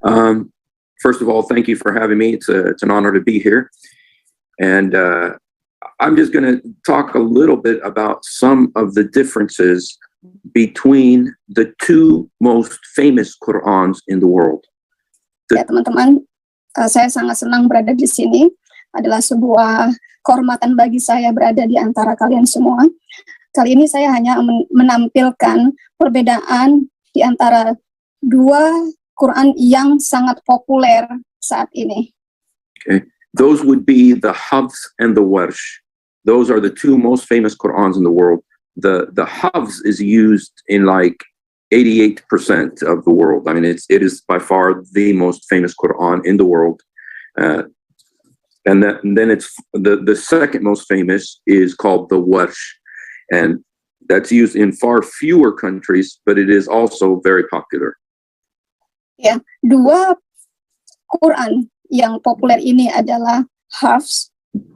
Um, First of all, thank you for having me. It's an honor to be here. And I'm just going to talk a little bit about some of the differences between the two most famous Qur'ans in the world. Ya teman-teman, saya sangat senang berada di sini. Adalah sebuah kehormatan bagi saya berada di antara kalian semua. Kali ini saya hanya menampilkan perbedaan di antara dua Quran yang sangat populer saat ini. Okay. Those would be the Hafs and the Warsh. Those are the two most famous Qur'ans in the world. The Hafs is used in like 88% of the world. I mean, it is by far the most famous Quran in the world. And then it's the second most famous is called the Warsh. And that's used in far fewer countries, but it is also very popular. Ya, dua Quran yang populer ini adalah Hafs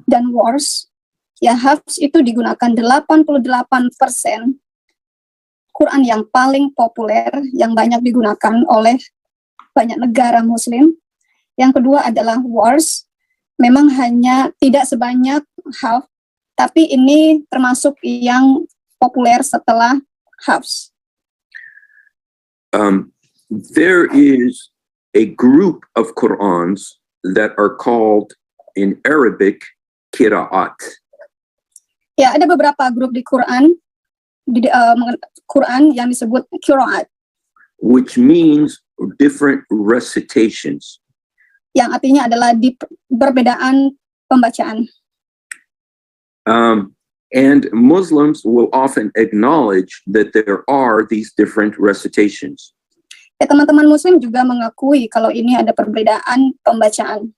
dan Warsh. Ya, Hafs itu digunakan 88% Quran yang paling populer, yang banyak digunakan oleh banyak negara muslim. Yang kedua adalah Warsh, memang hanya tidak sebanyak Hafs, tapi ini termasuk yang populer setelah Hafs. There is a group of Qur'ans that are called in Arabic Qira'at. Ya, ada beberapa grup di Quran Quran yang disebut Qira'at, which means different recitations. Yang artinya adalah perbedaan pembacaan. And Muslims will often acknowledge that there are these different recitations. Ya, teman-teman muslim juga mengakui kalau ini ada perbedaan pembacaan.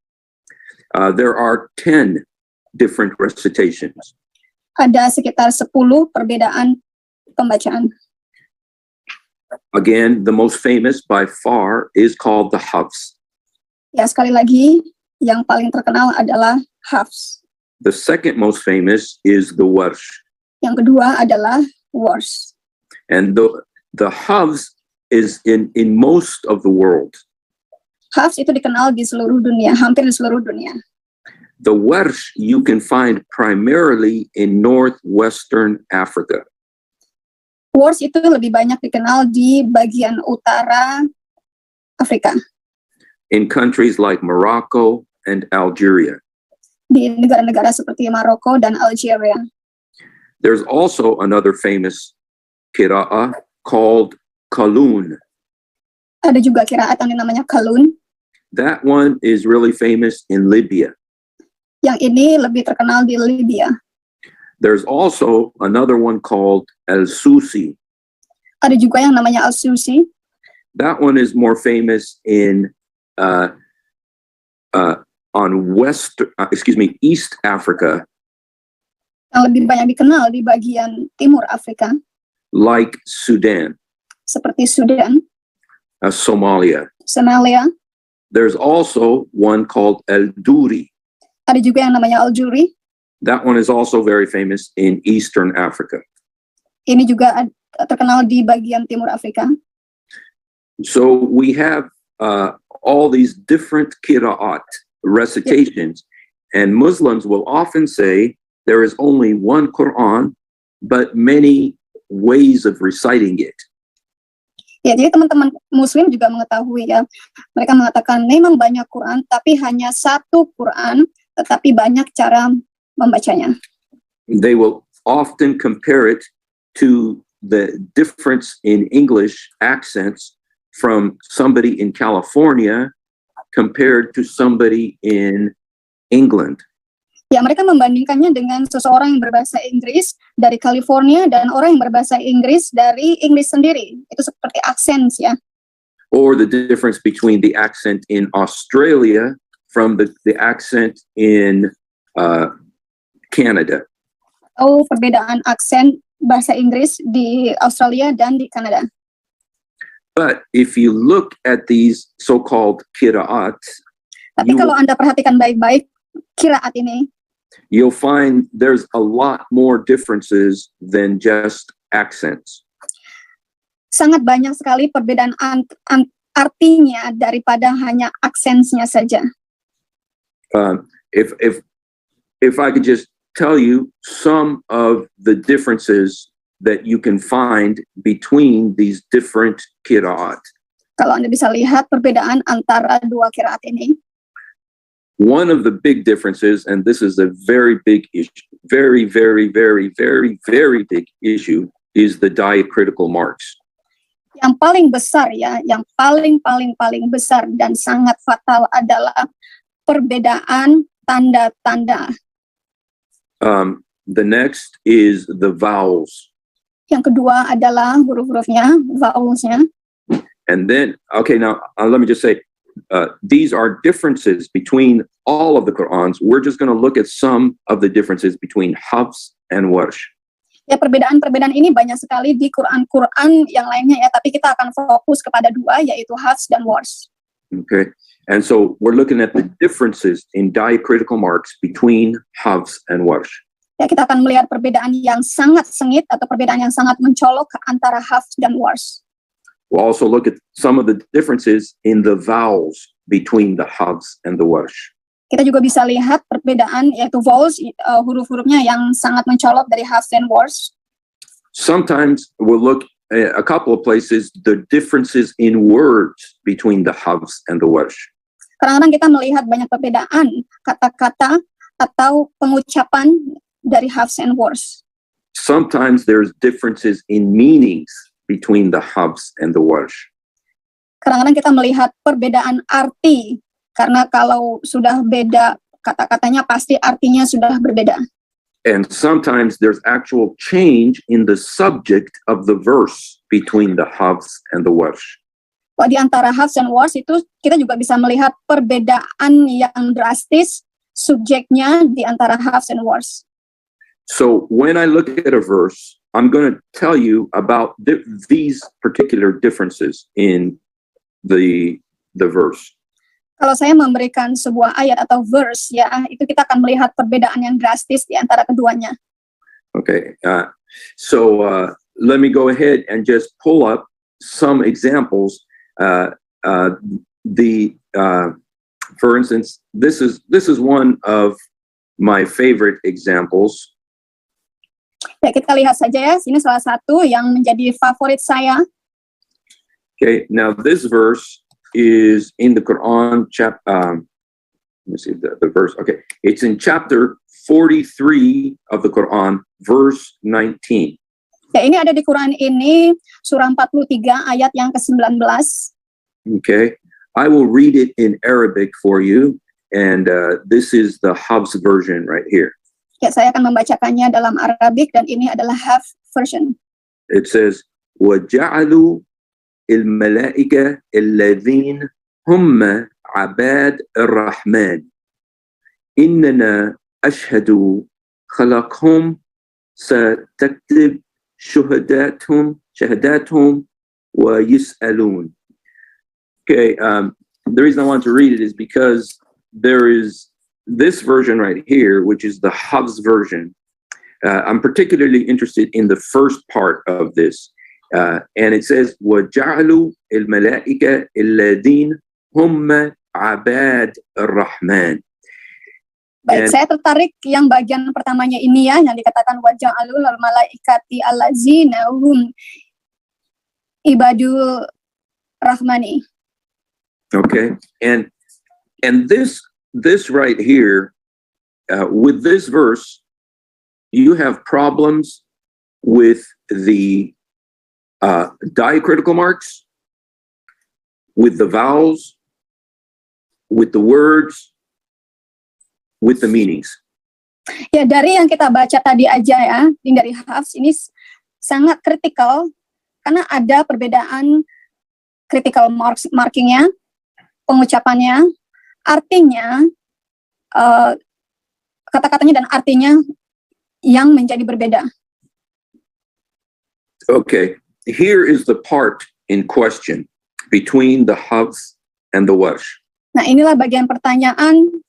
There are 10 different recitations. Ada sekitar 10 perbedaan pembacaan. Again, the most famous by far is called the Hafs. Ya, sekali lagi, yang paling terkenal adalah Hafs. The second most famous is the Warsh. Yang kedua adalah Warsh. And the Hafs is in most of the world. Hafs itu dikenal di seluruh dunia, hampir di seluruh dunia. The Warsh you can find primarily in northwestern Africa. Warsh itu lebih banyak dikenal di bagian utara Afrika. In countries like Morocco and Algeria. Di negara-negara seperti Maroko dan Algeria. There's also another famous qira'ah called Qalun. Ada juga qiraat yang namanya Qalun. That one is really famous in Libya. Yang ini lebih terkenal di Libya. There's also another one called Al-Susi. Ada juga yang namanya Al-Susi. That one is more famous in East Africa. Yang lebih banyak dikenal di bagian timur Afrika. Like Sudan. Seperti Sudan. Somalia. Somalia. There's also one called Al-Duri. Ada juga yang namanya Al-Duri. That one is also very famous in Eastern Africa. Ini juga terkenal di bagian timur Afrika. So we have all these different qira'at, recitations, and Muslims will often say there is only one Quran, but many ways of reciting it. Ya, jadi teman-teman muslim juga mengetahui ya. Mereka mengatakan memang banyak Quran, tapi hanya satu Quran, tetapi banyak cara membacanya. They will often compare it to the difference in English accents from somebody in California compared to somebody in England. Ya, mereka membandingkannya dengan seseorang yang berbahasa Inggris dari California dan orang yang berbahasa Inggris dari Inggris sendiri. Itu seperti aksen ya. Or the difference between the accent in Australia from the accent in Canada. Oh, perbedaan aksen bahasa Inggris di Australia dan di Kanada. But if you look at these so-called qira'at, tapi kalau Anda perhatikan baik-baik qiraat ini, you'll find there's a lot more differences than just accents. Sangat banyak sekali perbedaan artinya daripada hanya aksensnya saja. If I could just tell you some of the differences that you can find between these different qira'at. Kalau Anda bisa lihat perbedaan antara dua qiraat ini. One of the big differences, and this is a very big issue, very, very, very, very, very big issue, is the diacritical marks. Yang paling besar ya, yang paling besar dan sangat fatal adalah perbedaan tanda-tanda. The next is the vowels. Yang kedua adalah huruf-hurufnya, vowelsnya. And then, okay, now let me just say, these are differences between all of the Qur'ans. We're just going to look at some of the differences between Hafs and Warsh. Ya, perbedaan-perbedaan ini banyak sekali di Quran yang lainnya ya, tapi kita akan fokus kepada dua, yaitu Hafs dan Warsh. Okay, and so we're looking at the differences in diacritical marks between Hafs and Warsh. Ya, kita akan melihat perbedaan yang sangat sengit atau perbedaan yang sangat mencolok antara Hafs dan Warsh. We'll also look at some of the differences in the vowels between the Hafs and the Warsh. Kita juga bisa lihat perbedaan yaitu vowels, huruf-hurufnya yang sangat mencolok dari Hafs dan Warsh. Sometimes we'll look at a couple of places the differences in words between the Hafs and the Warsh. Kadang-kadang kita melihat banyak perbedaan kata-kata atau pengucapan dari Hafs and Warsh. Sometimes there's differences in meanings between the Hafs and the Warsh. Kadang-kadang kita melihat perbedaan arti, karena kalau sudah beda kata-katanya pasti artinya sudah berbeda. And sometimes there's actual change in the subject of the verse between the Hafs and the Warsh. Di antara Hafs dan Warsh itu kita juga bisa melihat perbedaan yang drastis subjeknya di antara Hafs dan Warsh. So when I look at a verse, I'm going to tell you about these particular differences in the verse. Kalau saya memberikan sebuah ayat atau verse, ya, itu kita akan melihat perbedaan yang drastis di antara keduanya. Okay, so let me go ahead and just pull up some examples. For instance, this is one of my favorite examples. Ya, kita lihat saja ya, sini salah satu yang menjadi favorit saya. Okay, now this verse is in the Quran, let me see the verse. Okay, it's in chapter 43 of the Quran, verse 19. Ya, ini ada di Quran ini, surah 43 ayat yang ke-19. Okay, I will read it in Arabic for you, and this is the Hafs version right here. Ya, saya akan membacakannya dalam Arabik dan ini adalah Hafs version. It says, وَجَعَلُوا الْمَلَائِكَةَ الَّذِينَ هُمَّ عَبَادُ الرَّحْمَنِ إِنَّنَا أَشْهَدُوا خَلَقْهُمْ سَتَكْتُبُ شَهَادَاتِهِمْ وَيُسْأَلُونَ. Okay, the reason I want to read it is because there is this version right here, which is the Hafs version. I'm particularly interested in the first part of this. And it says, وَجَعَلُوا الْمَلَائِكَةَ الَّذِينَ هُمَّ عَبَادُ الرَّحْمَنِ. Baik, saya tertarik yang bagian pertamanya ini ya, yang dikatakan وَجَعَلُوا الْمَلَائِكَةِ الَّذِينَ هُمْ ibadul rahmani. Okay, and this right here, with this verse, you have problems with the diacritical marks, with the vowels, with the words, with the meanings. Ya, dari yang kita baca tadi aja ya, ini dari Hafs ini sangat kritikal karena ada perbedaan critical markingnya, pengucapannya, artinya, kata-katanya dan artinya yang menjadi berbeda. Okay, here is the part in question between the Hafs and the Warsh. Nah, inilah bagian pertanyaan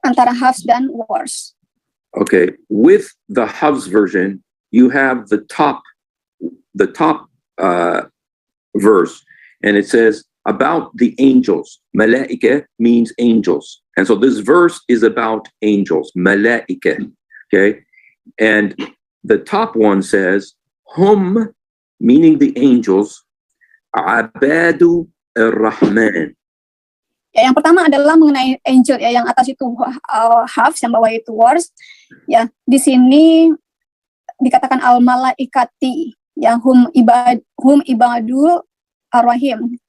antara Hafs dan Warsh. Okay, with the Hafs version, you have the top verse and it says about the angels. Malaika means angels. And so this verse is about angels, malaika. Okay. And the top one says, hum, meaning the angels, abadu ar-Rahman. Ya, yang pertama adalah mengenai angel ya, yang atas itu hafs, yang bawah itu wars. Ya, di sini dikatakan al-malaikati, yang hum ibadul ar-Rahim.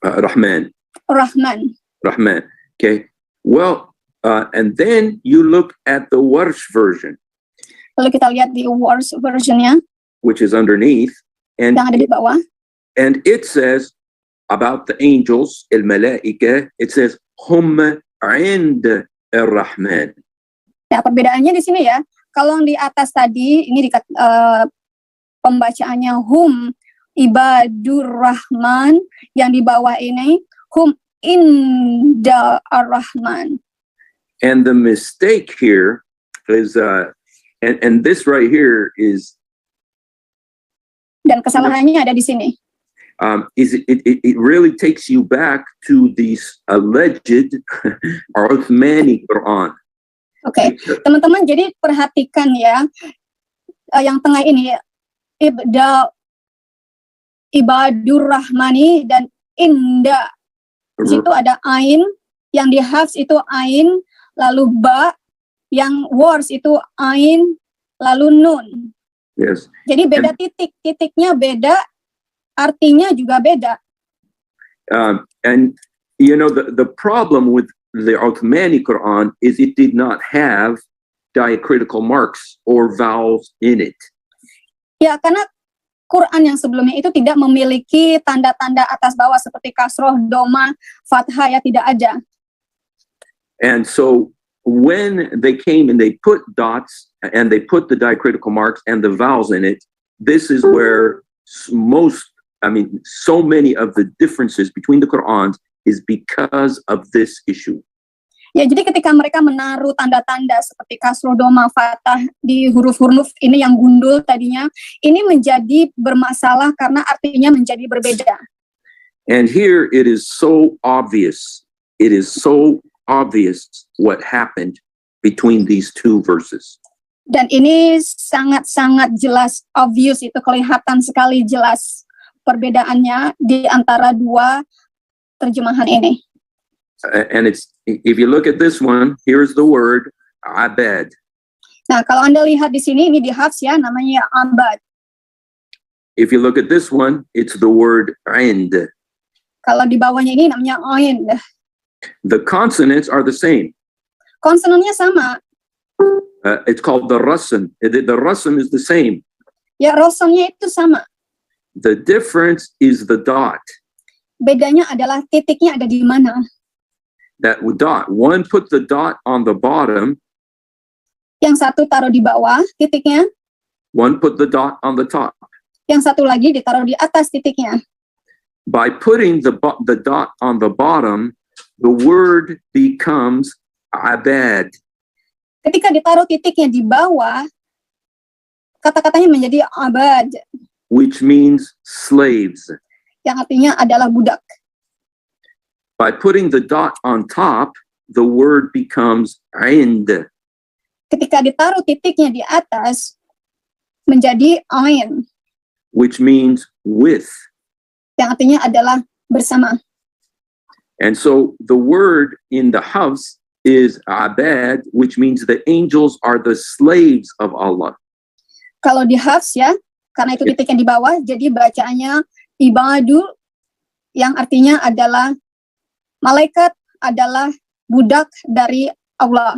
Rahman. Rahman. Rahman. Okay. Well, and then you look at the Warsh version, Lalu kita lihat di Warsh versionnya, which is underneath, and yang ada di bawah. and it says about the angels, al-malaika, it says hum ind ar-Rahman. Nah, perbedaannya di sini ya. Kalau yang di atas tadi ini pembacaannya hum ibadur rahman, yang di bawah ini hum inda ar-Rahman. And the mistake here is and this right here is Dan kesalahannya ada di sini. It really takes you back to these alleged Uthmani Quran. Oke, teman-teman, jadi perhatikan ya, yang tengah ini ibadur rahmani dan inda. Di situ ada ain, yang di hafs itu ain, lalu ba, yang wars itu ain, lalu nun. Yes. Jadi beda titiknya beda, artinya juga beda. And you know the problem with the Uthmani Quran is it did not have diacritical marks or vowels in it. Ya, karena Quran yang sebelumnya itu tidak memiliki tanda-tanda atas bawah seperti kasroh, doma, fathah, ya tidak ada. And so when they came and they put dots and they put the diacritical marks and the vowels in it, this is where so many of the differences between the Qur'ans is because of this issue. Ya, jadi ketika mereka menaruh tanda-tanda seperti kasroh, doma, fathah di huruf-huruf ini yang gundul tadinya, ini menjadi bermasalah karena artinya menjadi berbeda. And here it is so obvious. It is so obvious what happened between these two verses. Dan ini sangat-sangat jelas, obvious, itu kelihatan sekali jelas perbedaannya di antara dua terjemahan ini. And it's, if you look at this one, here's the word abad. Nah, kalau Anda lihat di sini, ini di hafs ya, namanya abad. If you look at this one, it's the word ind. Kalau di bawahnya ini namanya ain. The consonants are the same. Konsonannya sama. It's called the rasm. The rasm is the same. Ya, rosonnya itu sama. The difference is the dot. Bedanya adalah titiknya ada di mana. That dot. One put the dot on the bottom. Yang satu taruh di bawah titiknya. One put the dot on the top. Yang satu lagi ditaruh di atas titiknya. By putting the dot on the bottom, the word becomes abad. Ketika ditaruh titiknya di bawah, kata-katanya menjadi abad. Which means slaves. Yang artinya adalah budak. By putting the dot on top, the word becomes ind. Ketika ditaruh titiknya di atas, menjadi ain. Which means with. Yang artinya adalah bersama. And so the word in the Hafs is abad, which means the angels are the slaves of Allah. Kalau di hafs ya, karena itu titiknya di bawah, jadi bacaannya ibadu, yang artinya adalah malaikat adalah budak dari Allah.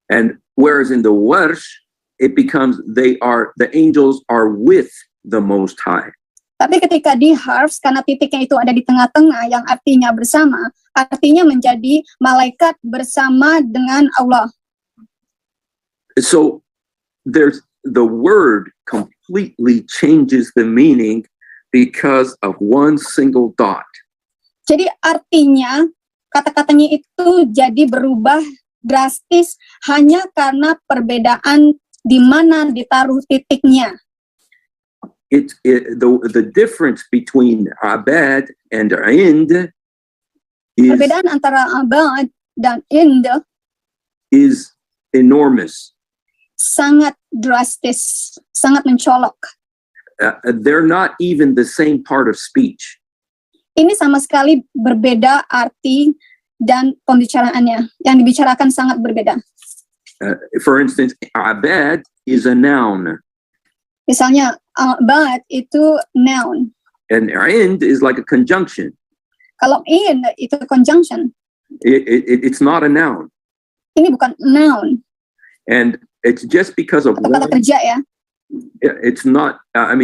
And whereas in the Warsh, it becomes the angels are with the Most High. Tapi ketika di hafs, karena titiknya itu ada di tengah-tengah, yang artinya bersama, artinya menjadi malaikat bersama dengan Allah. So there's the word completely changes the meaning because of one single dot. Jadi artinya kata-katanya itu jadi berubah drastis hanya karena perbedaan di mana ditaruh titiknya. the difference between abad and ind Perbedaan antara abad dan ind is enormous. sangat drastis, sangat mencolok. They're not even the same part of speech. Ini sama sekali berbeda arti dan pembicaraannya. Yang dibicarakan sangat berbeda. For instance, abad is a noun, Misalnya, abad itu noun. and ind is like a conjunction. Kalau in itu conjunction. It's not a noun. Ini bukan noun. And it's just because of Atau kata one, kerja ya. it's not,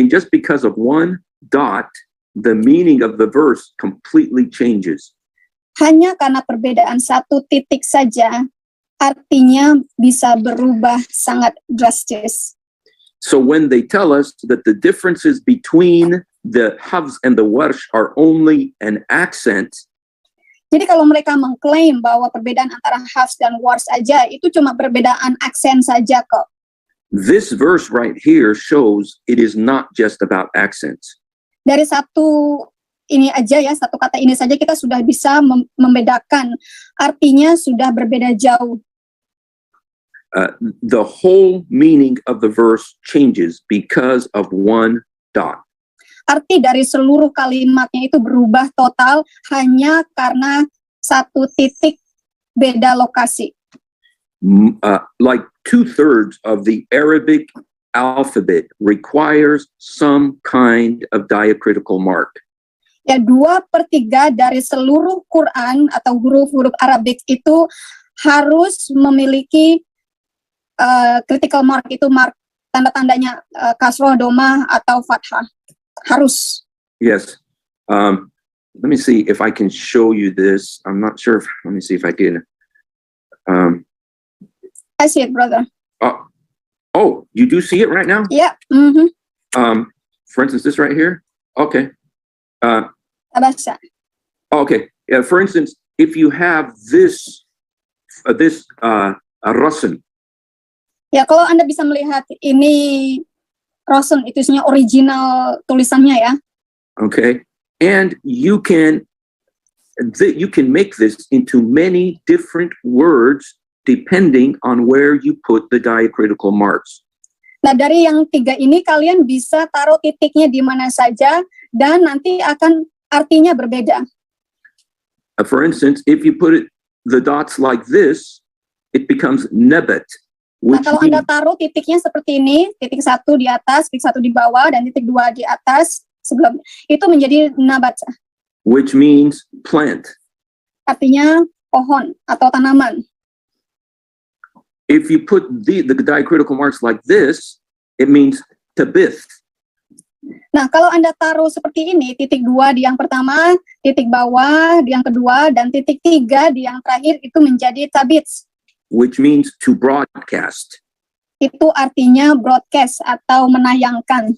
just because of one dot, the meaning of the verse completely changes. Hanya karena perbedaan satu titik saja, artinya bisa berubah sangat drastis. So when they tell us that the differences between the hafs and the warsh are only an accent, Jadi kalau mereka mengklaim bahwa perbedaan antara hafs dan warsh aja, itu cuma perbedaan aksen saja kok. this verse right here shows it is not just about accents. Dari satu ini aja ya, satu kata ini saja kita sudah bisa membedakan. Artinya sudah berbeda jauh. The whole meaning of the verse changes because of one dot. Arti dari seluruh kalimatnya itu berubah total hanya karena satu titik beda lokasi. Like 2/3 of the Arabic alphabet requires some kind of diacritical mark. Ya, 2/3 dari seluruh Quran atau huruf-huruf Arabik itu harus memiliki critical mark, itu mark tanda-tandanya kasroh, domah, atau fathah. Harus. Yes. Let me see if I can show you this. I'm not sure. Let me see if I can. I see it, brother. Oh, you do see it right now? Ya, For instance, this right here. Okay. baca. Okay. Yeah. For instance, if you have this rasan. Ya, kalau Anda bisa melihat ini Rosen, itu isinya original tulisannya ya. Okay. And you can make this into many different words depending on where you put the diacritical marks. Nah, dari yang 3 ini kalian bisa taruh titiknya di mana saja dan nanti akan artinya berbeda. For instance, if you put the dots like this, it becomes nabat. Nah, kalau Anda taruh titiknya seperti ini, titik 1 di atas, titik 1 di bawah, dan titik 2 di atas, sebelum itu menjadi nabat. Which means plant. Artinya pohon atau tanaman. If you put the diacritical marks like this, it means tabith. Nah, kalau Anda taruh seperti ini, titik 2 di yang pertama, titik bawah di yang kedua, dan titik 3 di yang terakhir, itu menjadi tabits. Which means to broadcast. Itu artinya broadcast atau menayangkan.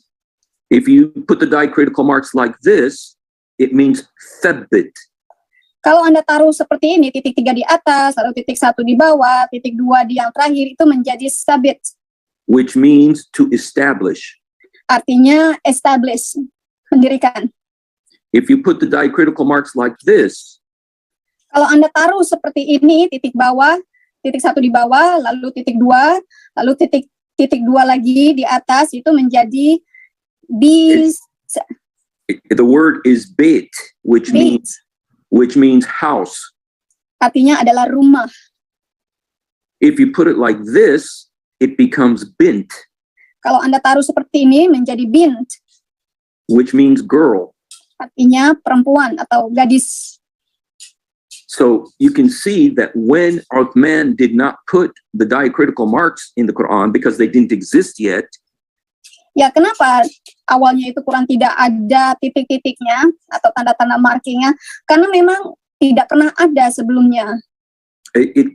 If you put the diacritical marks like this, it means thabbit. Kalau Anda taruh seperti ini, titik 3 di atas, lalu titik 1 di bawah, titik 2 di yang terakhir, itu menjadi sabit. Which means to establish. Artinya establish, mendirikan. If you put the diacritical marks like this, kalau Anda taruh seperti ini, titik bawah, titik 1 di bawah, lalu titik 2, lalu titik 2 lagi di atas, itu menjadi bis. The word is bait, which means house. Artinya adalah rumah. If you put it like this, it becomes bint. Kalau Anda taruh seperti ini menjadi bint, which means girl. Artinya perempuan atau gadis. So you can see that when Uthman did not put the diacritical marks in the Quran because they didn't exist yet. Ya, kenapa awalnya itu Quran tidak ada titik-titiknya atau tanda-tanda markingnya? Karena memang tidak pernah ada sebelumnya. It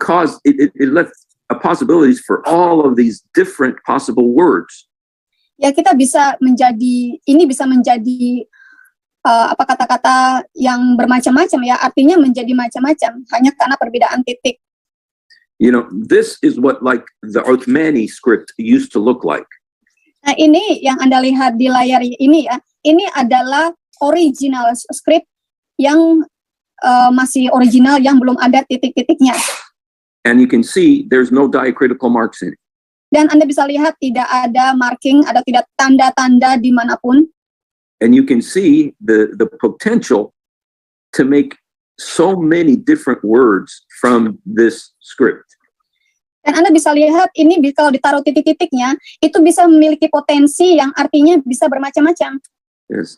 left possibilities for all of these different possible words. Ya, kita bisa menjadi kata-kata yang bermacam-macam ya, artinya menjadi macam-macam hanya karena perbedaan titik. You know, this is what like the Uthmani script used to look like. Nah, ini yang Anda lihat di layar ini ya, ini adalah original script yang masih original, yang belum ada titik-titiknya. And you can see there's no diacritical marks in it. Dan Anda bisa lihat tidak ada marking, ada tidak tanda-tanda dimanapun. And you can see the potential to make so many different words from this script. Dan Anda bisa lihat ini kalau ditaruh titik-titiknya, itu bisa memiliki potensi yang artinya bisa bermacam-macam. Yes.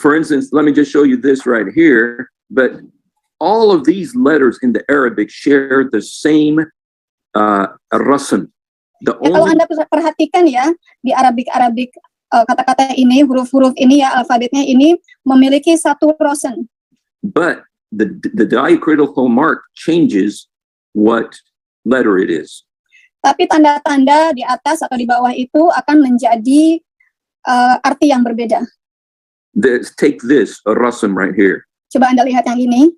For instance, let me just show you this right here. But all of these letters in the Arabic share the same rasm. Kalau Anda perhatikan ya, di Arabik kata-kata ini, huruf-huruf ini ya, alfabetnya ini memiliki satu rasm. But the diacritical mark changes what letter it is. Tapi tanda-tanda di atas atau di bawah itu akan menjadi arti yang berbeda. Take this, a rasm right here. Coba Anda lihat yang ini.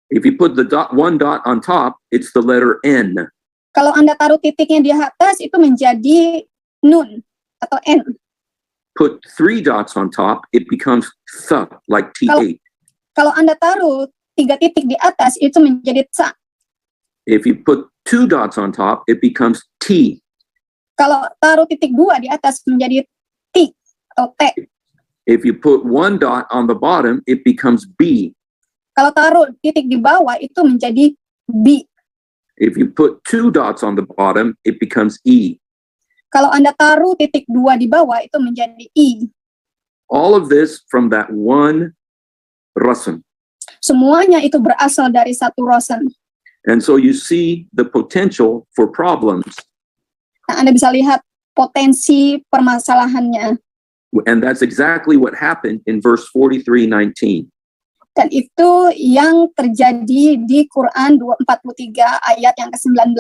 If you put the one dot on top, it's the letter N. Kalau Anda taruh titiknya di atas, itu menjadi nun atau N. Put 3 dots on top, it becomes th, like T8. Kalau Anda taruh 3 titik di atas, itu menjadi tsa. If you put 2 dots on top, it becomes T. Kalau taruh titik 2 di atas, menjadi T atau T. If you put 1 dot on the bottom, it becomes B. Kalau taruh titik di bawah, itu menjadi B. If you put 2 dots on the bottom, it becomes E. Kalau Anda taruh titik 2 di bawah, itu menjadi E. All of this from that one rasm. Semuanya itu berasal dari satu rasm. And so you see the potential for problems. Nah, Anda bisa lihat potensi permasalahannya. And that's exactly what happened in verse 43:19. Dan itu yang terjadi di Quran 43 ayat yang ke-19.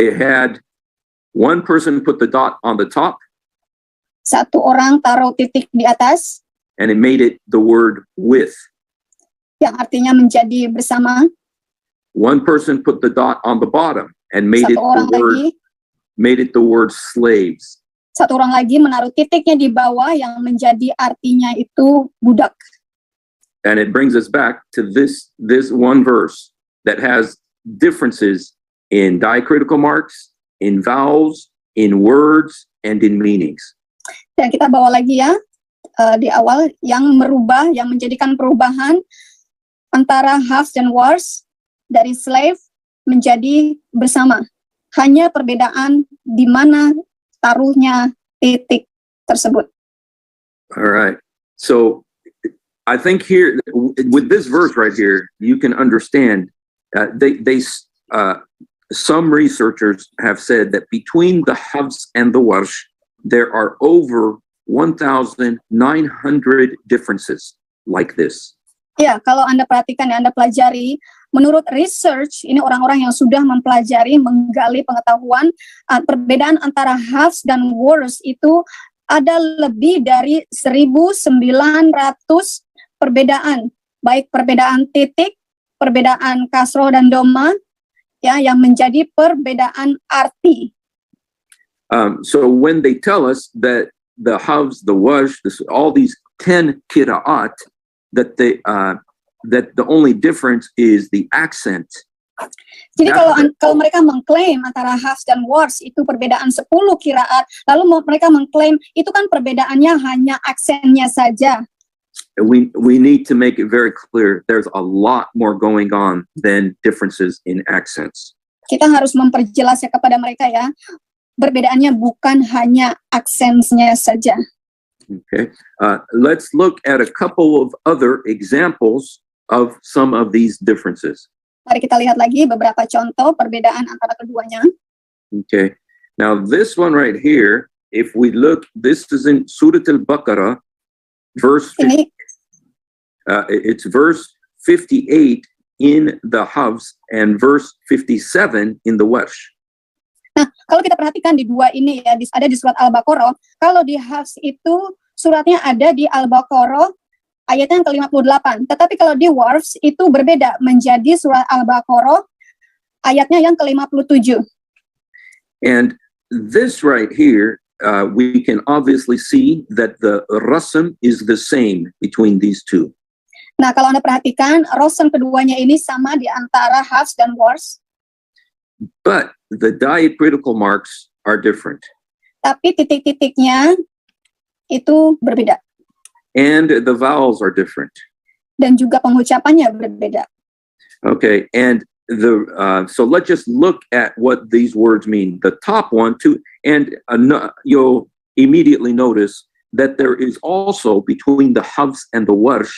It had one person put the dot on the top. Satu orang taruh titik di atas. And it made it the word with. Yang artinya menjadi bersama. One person put the dot on the bottom and made it the word slaves. Satu orang lagi menaruh titiknya di bawah yang menjadi artinya itu budak. And it brings us back to this one verse that has differences in diacritical marks, in vowels, in words, and in meanings. Dan kita bawa lagi ya di awal yang menjadikan perubahan antara hafs dan wars dari slave menjadi bersama. Hanya perbedaan di mana taruhnya titik tersebut. All right. So I think here with this verse right here, you can understand some researchers have said that between the hafs and the warsh, there are over 1,900 differences like this. Ya, kalau Anda perhatikan, Anda pelajari, menurut research, ini orang-orang yang sudah mempelajari, menggali pengetahuan, perbedaan antara hafs dan warsh itu ada lebih dari 1.900 perbedaan, baik perbedaan titik, perbedaan kasroh dan doma, ya, yang menjadi perbedaan arti. So when they tell us that the hafs, the warsh, all these 10 qira'at, that the only difference is the accent. Jadi kalau mereka mengklaim antara hafs dan warsh itu perbedaan 10 qiraat, lalu mereka mengklaim itu kan perbedaannya hanya aksennya saja. We need to make it very clear there's a lot more going on than differences in accents. Kita harus memperjelasnya kepada mereka ya, perbedaannya bukan hanya aksennya saja. Okay, let's look at a couple of other examples of some of these differences. Mari kita lihat lagi beberapa contoh perbedaan antara keduanya. Okay, now this one right here, if we look, this is in Surah Al-Baqarah, it's verse 58 in the hafs and verse 57 in the warsh. Nah, kalau kita perhatikan di dua ini ya, ada di surat Al-Baqarah. Kalau di hafs itu suratnya ada di Al-Baqarah ayatnya yang ke-58. Tetapi kalau di warsh itu berbeda, menjadi surat Al-Baqarah ayatnya yang ke-57. And this right here, we can obviously see that the rasm is the same between these two. Nah, kalau Anda perhatikan, rosem keduanya ini sama di antara hafs dan wars, But the diacritical marks are different. tapi titik-titiknya itu berbeda. And the vowels are different. Dan juga pengucapannya berbeda. Okay, and so let's just look at what these words mean. The top one, too, and you'll immediately notice that there is also between the hafs and the warsh,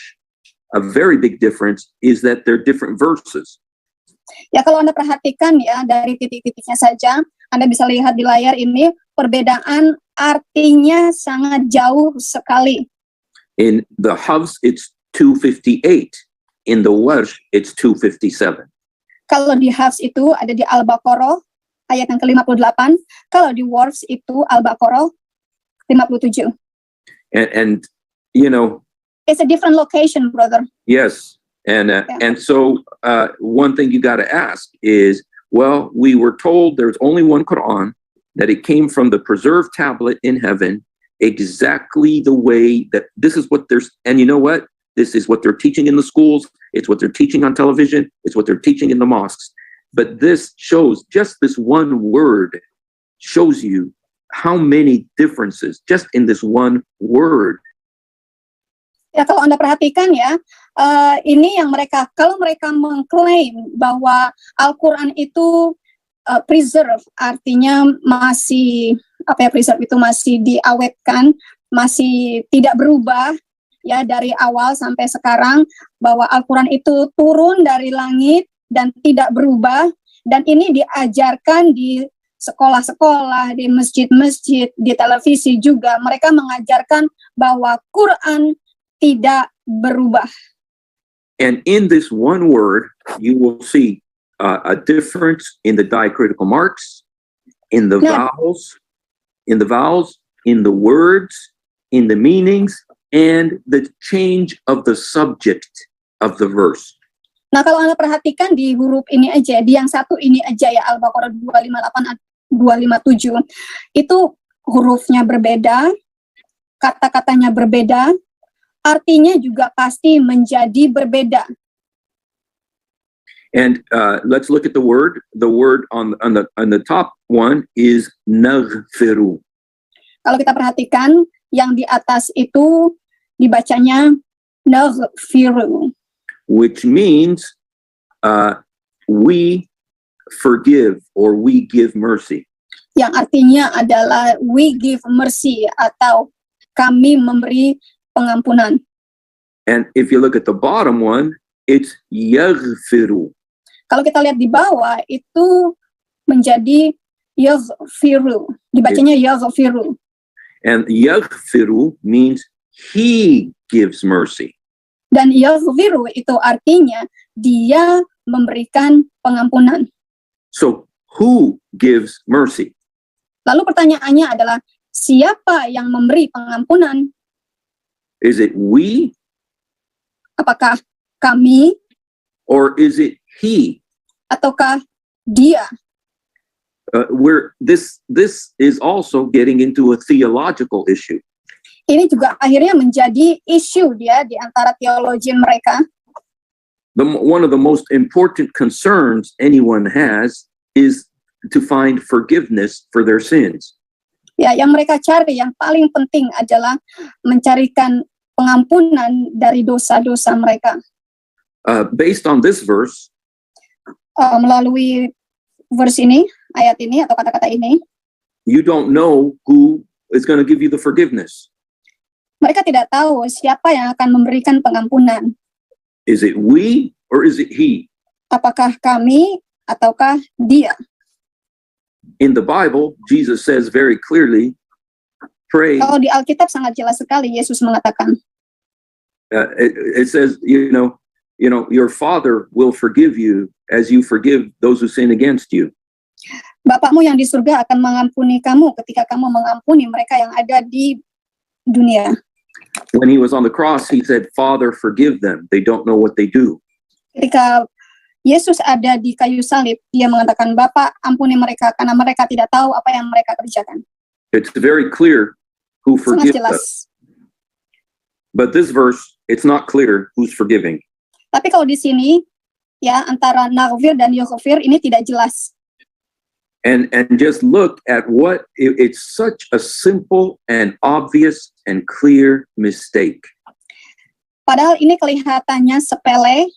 a very big difference is that they're different verses. Ya, kalau Anda perhatikan ya, dari titik-titiknya saja, Anda bisa lihat di layar ini, perbedaan artinya sangat jauh sekali. In the hafs, it's 258. In the warsh, it's 257. Kalau di hafs itu ada di Al-Baqarah, ayat yang ke-58. Kalau di warsh itu Al-Baqarah 57. And you know, It's a different location, brother. yes. And so one thing you got to ask is, well, we were told there's only one Quran, that it came from the preserved tablet in heaven, exactly the way that this is what there's, and you know what? This is what they're teaching in the schools. It's what they're teaching on television. It's what they're teaching in the mosques. But this shows, just this one word shows you how many differences just in this one word. Ya, kalau Anda perhatikan ya, ini yang kalau mereka mengklaim bahwa Al-Quran itu preserve, artinya masih, preserve itu masih diawetkan, masih tidak berubah, ya, dari awal sampai sekarang, bahwa Al-Quran itu turun dari langit dan tidak berubah, dan ini diajarkan di sekolah-sekolah, di masjid-masjid, di televisi juga, mereka mengajarkan bahwa Quran tidak berubah. And in this one word, you will see a difference in the diacritical marks, in the vowels, in the words, in the meanings, and the change of the subject of the verse. Nah, kalau Anda perhatikan di huruf ini aja, di yang satu ini aja ya, Al-Baqarah 258, 257, itu hurufnya berbeda, kata-katanya berbeda, artinya juga pasti menjadi berbeda. And let's look at the word. The word on the top one is naghfiru. Kalau kita perhatikan, yang di atas itu dibacanya naghfiru, which means we forgive or we give mercy. Yang artinya adalah we give mercy, atau kami memberi pengampunan. And if you look at the bottom one, it's yaghfiru. Kalau kita lihat di bawah, itu menjadi yaghfiru. Dibacanya yaghfiru. And yaghfiru means he gives mercy. Dan yaghfiru itu artinya dia memberikan pengampunan. So who gives mercy? Lalu pertanyaannya adalah, siapa yang memberi pengampunan? Is it we? Apakah kami? Or is it he? Ataukah dia? Where this is also getting into a theological issue. Ini juga akhirnya menjadi isu dia di antara teologian mereka. One of the most important concerns anyone has is to find forgiveness for their sins. Ya, yang mereka cari, yang paling penting adalah mencarikan pengampunan dari dosa-dosa mereka. Based on this verse, melalui verse ini, ayat ini atau kata-kata ini, you don't know who is going to give you the forgiveness. Mereka tidak tahu siapa yang akan memberikan pengampunan. Is it we or is it he? Apakah kami ataukah dia? In the Bible, Jesus says very clearly, pray. Kalau di Alkitab sangat jelas sekali Yesus mengatakan. It says, you know, your Father will forgive you as you forgive those who sin against you. Bapakmu yang di surga akan mengampuni kamu ketika kamu mengampuni mereka yang ada di dunia. When he was on the cross, he said, Father, forgive them. They don't know what they do. Ketika Yesus ada di kayu salib, dia mengatakan, Bapa, ampuni mereka karena mereka tidak tahu apa yang mereka kerjakan. It's very clear who Sangat forgives jelas. us. But this verse, it's not clear who's forgiving. Tapi kalau di sini, ya antara naghfir dan yughfir ini tidak jelas. And just look at what it's such a simple and obvious and clear mistake. Padahal ini kelihatannya sepele,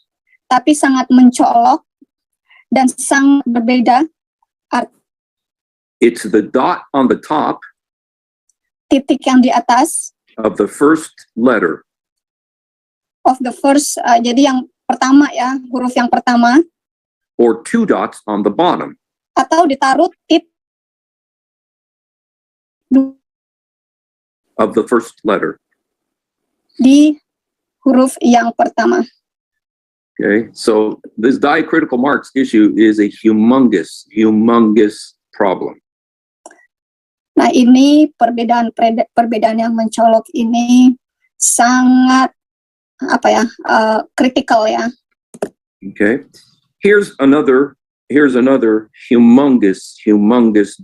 tapi sangat mencolok dan sangat berbeda. It's the dot on the top Titik yang di atas of the first letter. of the first, jadi yang pertama ya, huruf yang pertama, Or two dots on the bottom. atau ditaruh Of the first letter. di huruf yang pertama. Okay, so this diacritical marks issue is a humongous problem. Nah, ini perbedaan yang mencolok ini sangat kritikal ya. Okay, here's another humongous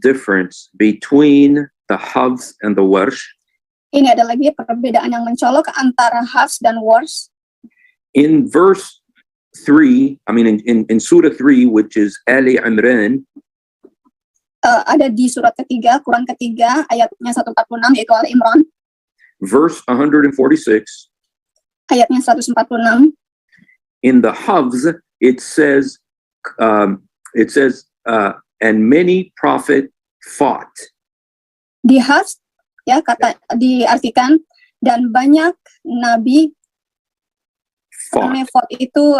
difference between the Hafs and the Warsh. Ini ada lagi perbedaan yang mencolok antara Hafs dan Warsh. In verse 3, in Surah 3, which is Ali Imran, ada di surat ketiga, Quran ketiga, ayatnya 146, yaitu Ali Imran. verse 146, Ayatnya 146. in the Hafs, it says, and many prophet fought. Di Hafs, ya, diartikan, dan banyak nabi fought itu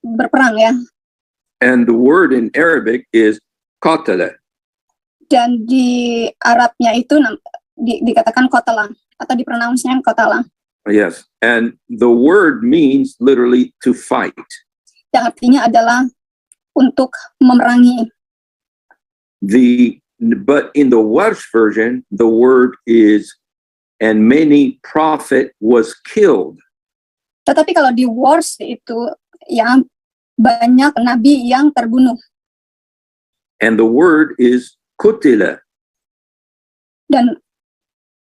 berperang ya. And the word in Arabic is qatala. Dan di Arabnya itu dikatakan qatala, atau dipronounce-nya qatala. Yes, and the word means literally to fight. Yang artinya adalah untuk memerangi. But in the Warsh version, the word is, and many prophet was killed. Tetapi kalau di Warsh itu ya banyak nabi yang terbunuh. And the word is kutila. Dan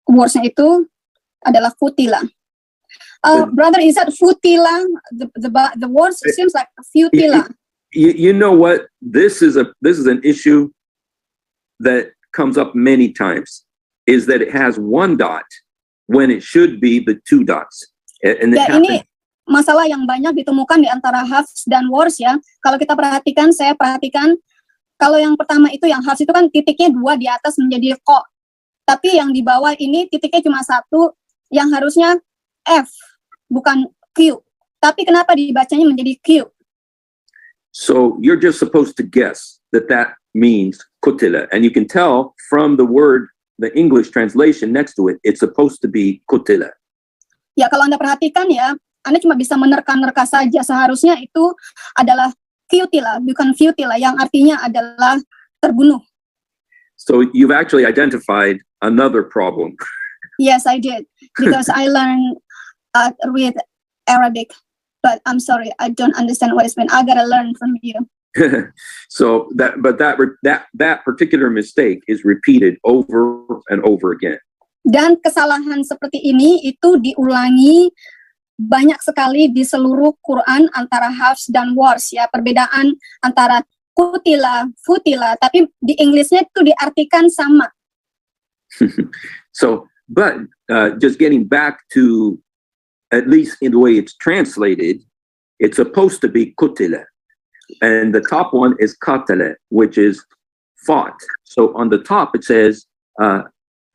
Warsh-nya itu adalah futila. Brother, is that futila? The word seems like futila. You know what? This is an issue that comes up many times, is that it has one dot when it should be the two dots. And ya, ini masalah yang banyak ditemukan di antara Hafs dan Warsh ya. Kalau kita perhatikan, saya perhatikan, kalau yang pertama itu, yang Hafs itu kan titiknya 2 di atas menjadi ko. Tapi yang di bawah ini titiknya cuma 1, yang harusnya F, bukan Q. Tapi kenapa dibacanya menjadi Q? So you're just supposed to guess that means kutila. And you can tell from the word, the English translation next to it, it's supposed to be kutila. Ya, kalau Anda perhatikan ya, Anda cuma bisa menerka-nerka saja. Seharusnya itu adalah futila, bukan futila, yang artinya adalah terbunuh. So you've actually identified another problem. Yes, I did, because I learned read Arabic, but I'm sorry, I don't understand what it's been. I gotta learn from you. So that particular mistake is repeated over and over again. Dan kesalahan seperti ini itu diulangi banyak sekali di seluruh Quran antara Hafs dan Warsh ya, perbedaan antara kutila, futila, tapi di Inggrisnya itu diartikan sama. So, but just getting back to, at least in the way it's translated, it's supposed to be kutila. And the top one is katala, which is fought. So on the top it says,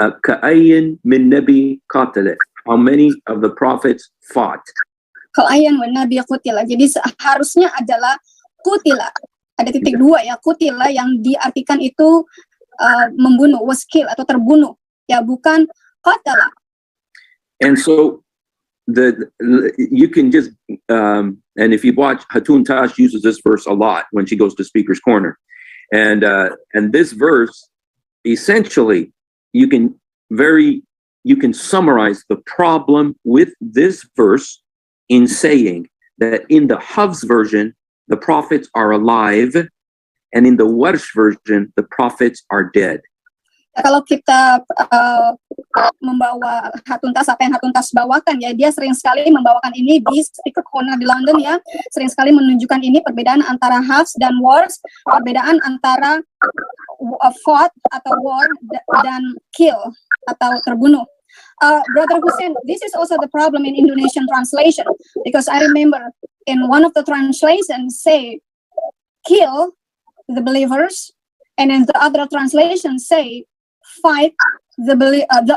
ka'ayyin min nabi katala. How many of the prophets fought? Ka'ayyin min nabi kutila. Jadi seharusnya adalah kutila. Ada titik 2 ya, kutila yang diartikan itu membunuh, was kill atau terbunuh. Ya, bukan katala. And so you can just and if you watch, Hatun Tash uses this verse a lot when she goes to Speaker's Corner, and this verse essentially you can summarize the problem with this verse in saying that in the Hafs version the prophets are alive, and in the Warsh version, the prophets are dead. Kalau kita membawa Hatuntas, apa yang Hatuntas bawakan ya, dia sering sekali membawakan ini di speaker corner di London ya, sering sekali menunjukkan ini perbedaan antara Hafs dan Wars, perbedaan antara fought atau war dan kill atau terbunuh. Brother Hussein, this is also the problem in Indonesian translation, because I remember in one of the translations say kill the believers, and in the other translation say fight the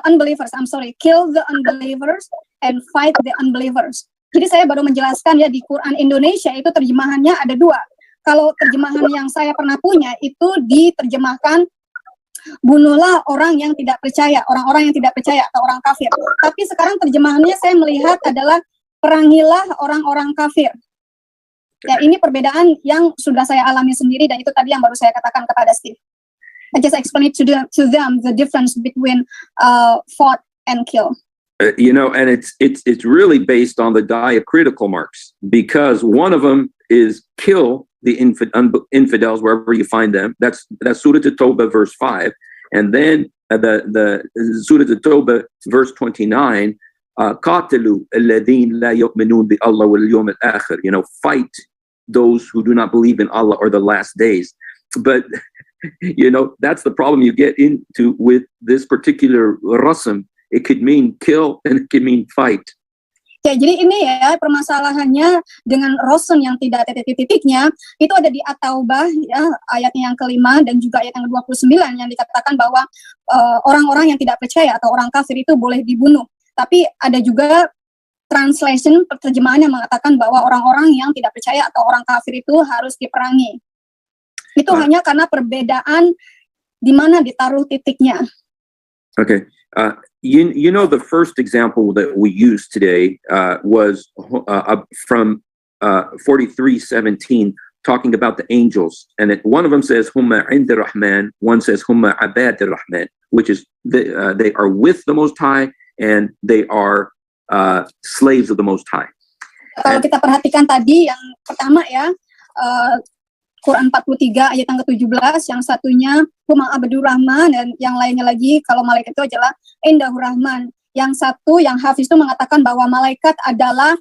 unbelievers. Kill the unbelievers and fight the unbelievers. Jadi saya baru menjelaskan ya, di Quran Indonesia itu terjemahannya ada dua. Kalau terjemahan yang saya pernah punya itu diterjemahkan bunuhlah orang yang tidak percaya, orang-orang yang tidak percaya atau orang kafir. Tapi sekarang terjemahannya saya melihat adalah perangilah orang-orang kafir. Ya, ini perbedaan yang sudah saya alami sendiri, dan itu tadi yang baru saya katakan kepada Steve. I just explain to them the difference between fought and kill. And it's really based on the diacritical marks, because one of them is kill the infidels wherever you find them. That's Surah At-Tawbah verse 5, and then the Surah At-Tawbah verse 29. قاتلوا الذين لا يؤمنون بالله واليوم الآخر. Fight those who do not believe in Allah or the last days. But that's the problem you get into with this particular rasm. It could mean kill and it could mean fight. Ya, jadi ini ya permasalahannya dengan rosun yang tidak ada titik-titiknya, itu ada di At-Taubah ya, ayatnya yang ke-5 dan juga ayat yang ke-29 yang dikatakan bahwa orang-orang yang tidak percaya atau orang kafir itu boleh dibunuh. Tapi ada juga translation terjemahan yang mengatakan bahwa orang-orang yang tidak percaya atau orang kafir itu harus diperangi. Itu hanya karena perbedaan di mana ditaruh titiknya. Okay. The first example that we used today was from 43:17, talking about the angels, and one of them says "Humma 'inda Rahman," one says "Humma 'abad Rahman," which is they are with the Most High and they are slaves of the Most High. Kalau kita perhatikan tadi yang pertama ya, Quran 43 ayat yang ke-17, yang satunya Huma Abdur Rahman, dan yang lainnya lagi kalau malaikat itu adalah Indahur Rahman. Yang satu, yang Hafiz itu mengatakan bahwa malaikat adalah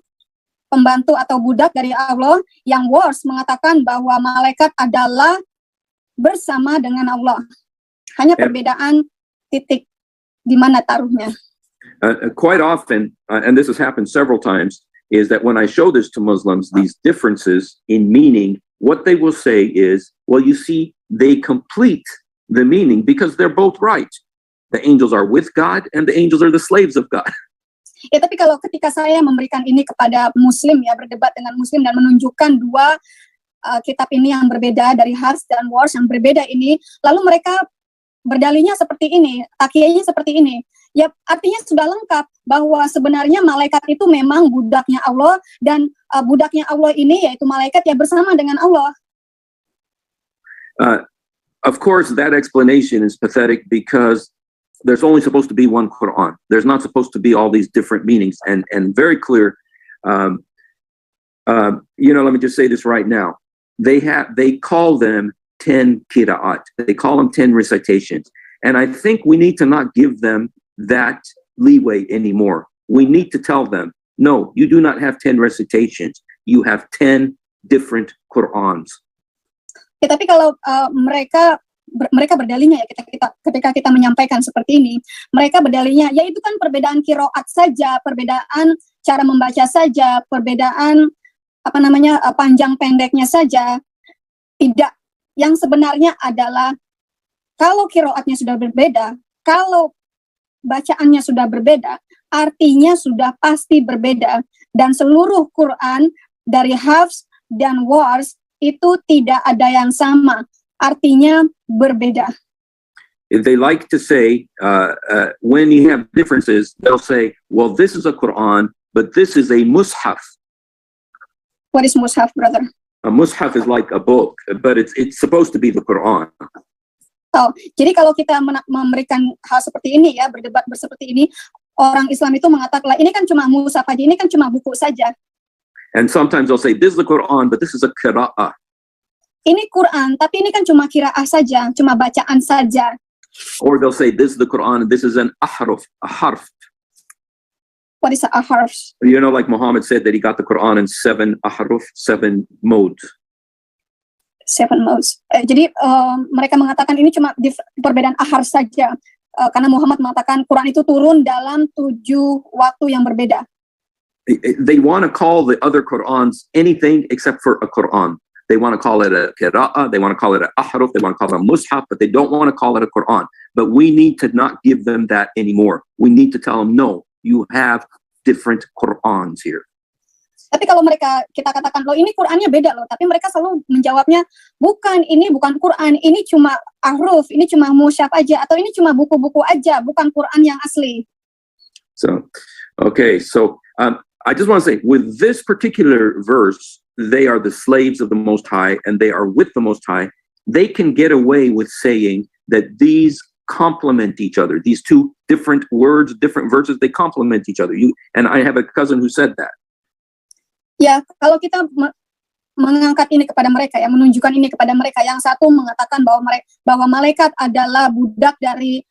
pembantu atau budak dari Allah. Yang Wars mengatakan bahwa malaikat adalah bersama dengan Allah. Hanya perbedaan titik di mana taruhnya. Quite often, and this has happened several times, is that when I show this to Muslims, these differences in meaning, what they will say is, well, you see, they complete the meaning because they're both right. The angels are with God and the angels are the slaves of God. Ya, tapi kalau ketika saya memberikan ini kepada Muslim ya, berdebat dengan Muslim dan menunjukkan dua kitab ini yang berbeda dari Hafs dan Wars yang berbeda ini, lalu mereka berdalihnya seperti ini, takiyahnya seperti ini. Ya, artinya sudah lengkap bahwa sebenarnya malaikat itu memang budaknya Allah, dan budaknya Allah ini yaitu malaikat yang bersama dengan Allah. Of course, that explanation is pathetic because there's only supposed to be one Quran. There's not supposed to be all these different meanings, and very clear. Let me just say this right now. They call them 10 qira'at. They call them 10 recitations. And I think we need to not give them that leeway anymore. We need to tell them, no, you do not have 10 recitations. You have 10 different Qur'ans. Ya, tapi kalau mereka berdalihnya ya, ketika kita menyampaikan seperti ini, mereka berdalihnya, ya itu kan perbedaan qiraat saja, perbedaan cara membaca saja, perbedaan panjang pendeknya saja. Tidak, yang sebenarnya adalah kalau qiraatnya sudah berbeda, kalau bacaannya sudah berbeda, artinya sudah pasti berbeda, dan seluruh Quran dari Hafs dan Wars itu tidak ada yang sama, artinya berbeda. They like to say, when you have differences, they'll say, well, this is a Quran, but this is a mushaf. What is mushaf, brother? A mushaf is like a book, but it's supposed to be the Quran. Oh, jadi kalau kita memberikan hal seperti ini ya, berdebat seperti ini, orang Islam itu mengatakan, ini kan cuma mushaf aja, ini kan cuma buku saja. And sometimes they'll say, this is the Quran, but this is a qira'ah. Ini Quran, tapi ini kan cuma qiraah saja, cuma bacaan saja. Or they'll say, this is the Quran, and this is an ahruf, a harf. What is a harf? You know, like Muhammad said that he got the Quran in 7 ahruf, 7 modes. 7 modes. Jadi mereka mengatakan ini cuma perbedaan aharf saja. Karena Muhammad mengatakan Quran itu turun dalam 7 waktu yang berbeda. They want to call the other Qurans anything except for a Quran. They want to call it a qira'ah, they want to call it an ahruf, they want to call it a mushaf, but they don't want to call it a Quran. But we need to not give them that anymore. We need to tell them, no, you have different Qurans here. Tapi kalau kita katakan, loh ini Qurannya beda loh, tapi mereka selalu menjawabnya, bukan, ini bukan Quran, ini cuma ahruf, ini cuma mushaf aja, atau ini cuma buku-buku aja, bukan Quran yang asli. So, okay, so I just want to say, with this particular verse, they are the slaves of the Most High, and they are with the Most High. They can get away with saying that these complement each other. These two different words, different verses, they complement each other. And I have a cousin who said that. Ya, kalau kita mengangkat ini kepada mereka, ya, menunjukkan ini kepada mereka, yang satu mengatakan bahwa malaikat adalah budak dari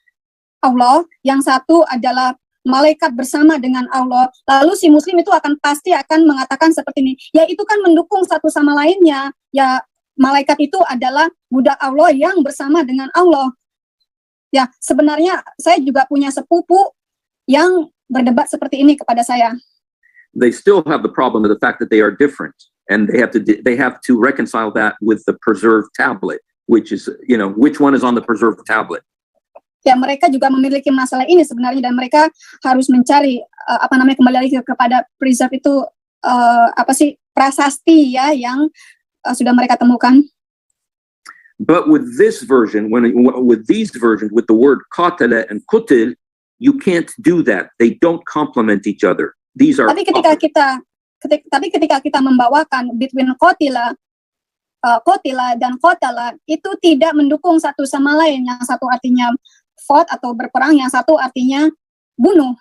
Allah, yang satu adalah malaikat bersama dengan Allah. Lalu si muslim itu pasti akan mengatakan seperti ini. Ya, itu kan mendukung satu sama lainnya. Ya, malaikat itu adalah budak Allah yang bersama dengan Allah. Ya, sebenarnya saya juga punya sepupu yang berdebat seperti ini kepada saya. They still have the problem of the fact that they are different, and they have to reconcile that with the preserved tablet, which is, you know, which one is on the preserved tablet. Ya, mereka juga memiliki masalah ini sebenarnya, dan mereka harus mencari kembali lagi kepada preserve itu prasasti ya yang sudah mereka temukan. But with this version, with these versions, with the word qatala and qutil, you can't do that. They don't complement each other. These are. Tapi ketika kita membawakan between qotila dan qotala, itu tidak mendukung satu sama lain. Yang satu artinya fought atau berperang, yang satu artinya bunuh.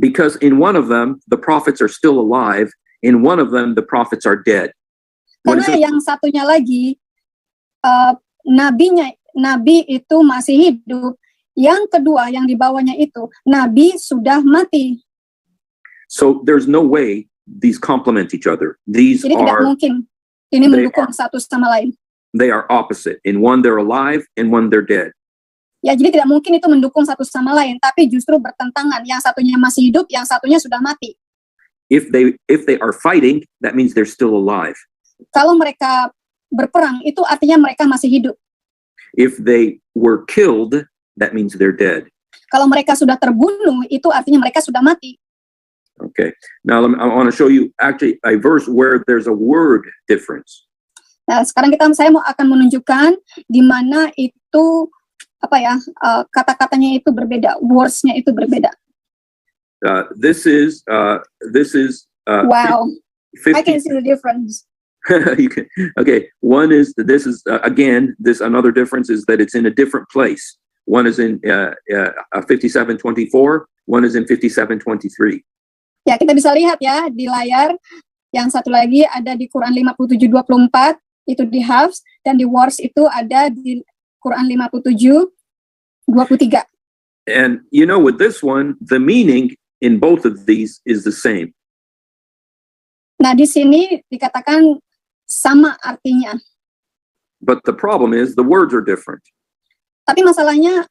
Because in one of them the prophets are still alive, in one of them the prophets are dead. Karena yang satunya lagi nabi itu masih hidup, yang kedua yang dibawanya itu nabi sudah mati. So there's no way these complement each other. These Jadi tidak mungkin ini mendukung satu sama lain. They are opposite. In one they're alive, in one they're dead. Ya, jadi tidak mungkin itu mendukung satu sama lain, tapi justru bertentangan. Yang satunya masih hidup, yang satunya sudah mati. If they are fighting, that means they're still alive. Kalau mereka berperang, itu artinya mereka masih hidup. If they were killed, that means they're dead. Kalau mereka sudah terbunuh, itu artinya mereka sudah mati. Okay. Now I want to show you actually a verse where there's a word difference. Nah, sekarang saya akan menunjukkan di mana itu kata-katanya itu berbeda, words-nya itu berbeda. This is wow. 50. I can see the difference. You can. Okay, this is again, another difference is that it's in a different place. One is in 57:24, one is in 57:23. Ya, kita bisa lihat ya di layar. Yang satu lagi ada di Quran 57:24, itu di Hafs, dan di Wars itu ada di Quran 57:23. And you know, with this one, the meaning in both of these is the same. Nah, di sini dikatakan sama artinya. But the problem is the words are different. Tapi masalahnya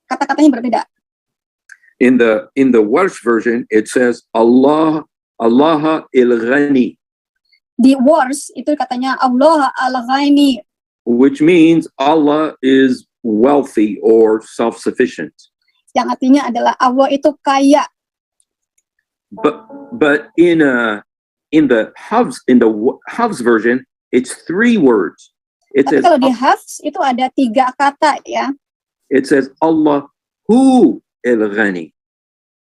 kata-katanya berbeda. In the Welsh version, it says Allah il-Ghani. Di Wars itu katanya Allah al-Ghani, which means Allah is wealthy or self-sufficient. Yang artinya adalah Allah itu kaya. But in the Hafs version, it's 3 words. It Tapi says, kalau di Hafs itu ada 3 kata ya. It says Allahu el-Ghani.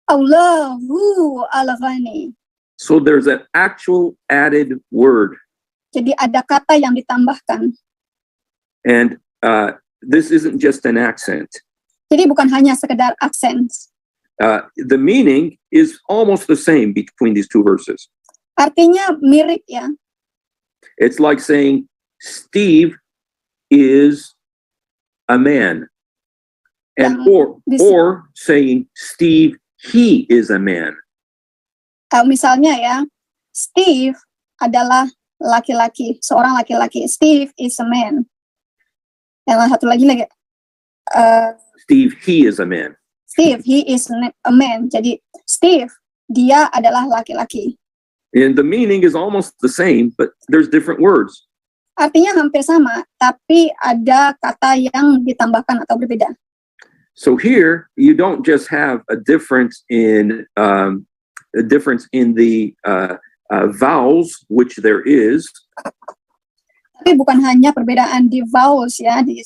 Allahu al-Ghani. So there's an actual added word. Jadi ada kata yang ditambahkan. And this isn't just an accent. Jadi bukan hanya sekedar aksen. The meaning is almost the same between these 2 verses. Artinya mirip ya. It's like saying Steve is a man, and or saying Steve, he is a man. Misalnya ya, Steve adalah laki-laki, seorang laki-laki. Steve is a man. Yang satu lagi, Steve, he is a man. Steve, he is a man. Jadi Steve, dia adalah laki-laki. And the meaning is almost the same, but there's different words. Artinya hampir sama, tapi ada kata yang ditambahkan atau berbeda. So here, you don't just have a difference in the vowels, which there is. Tapi bukan hanya perbedaan di vowels ya, di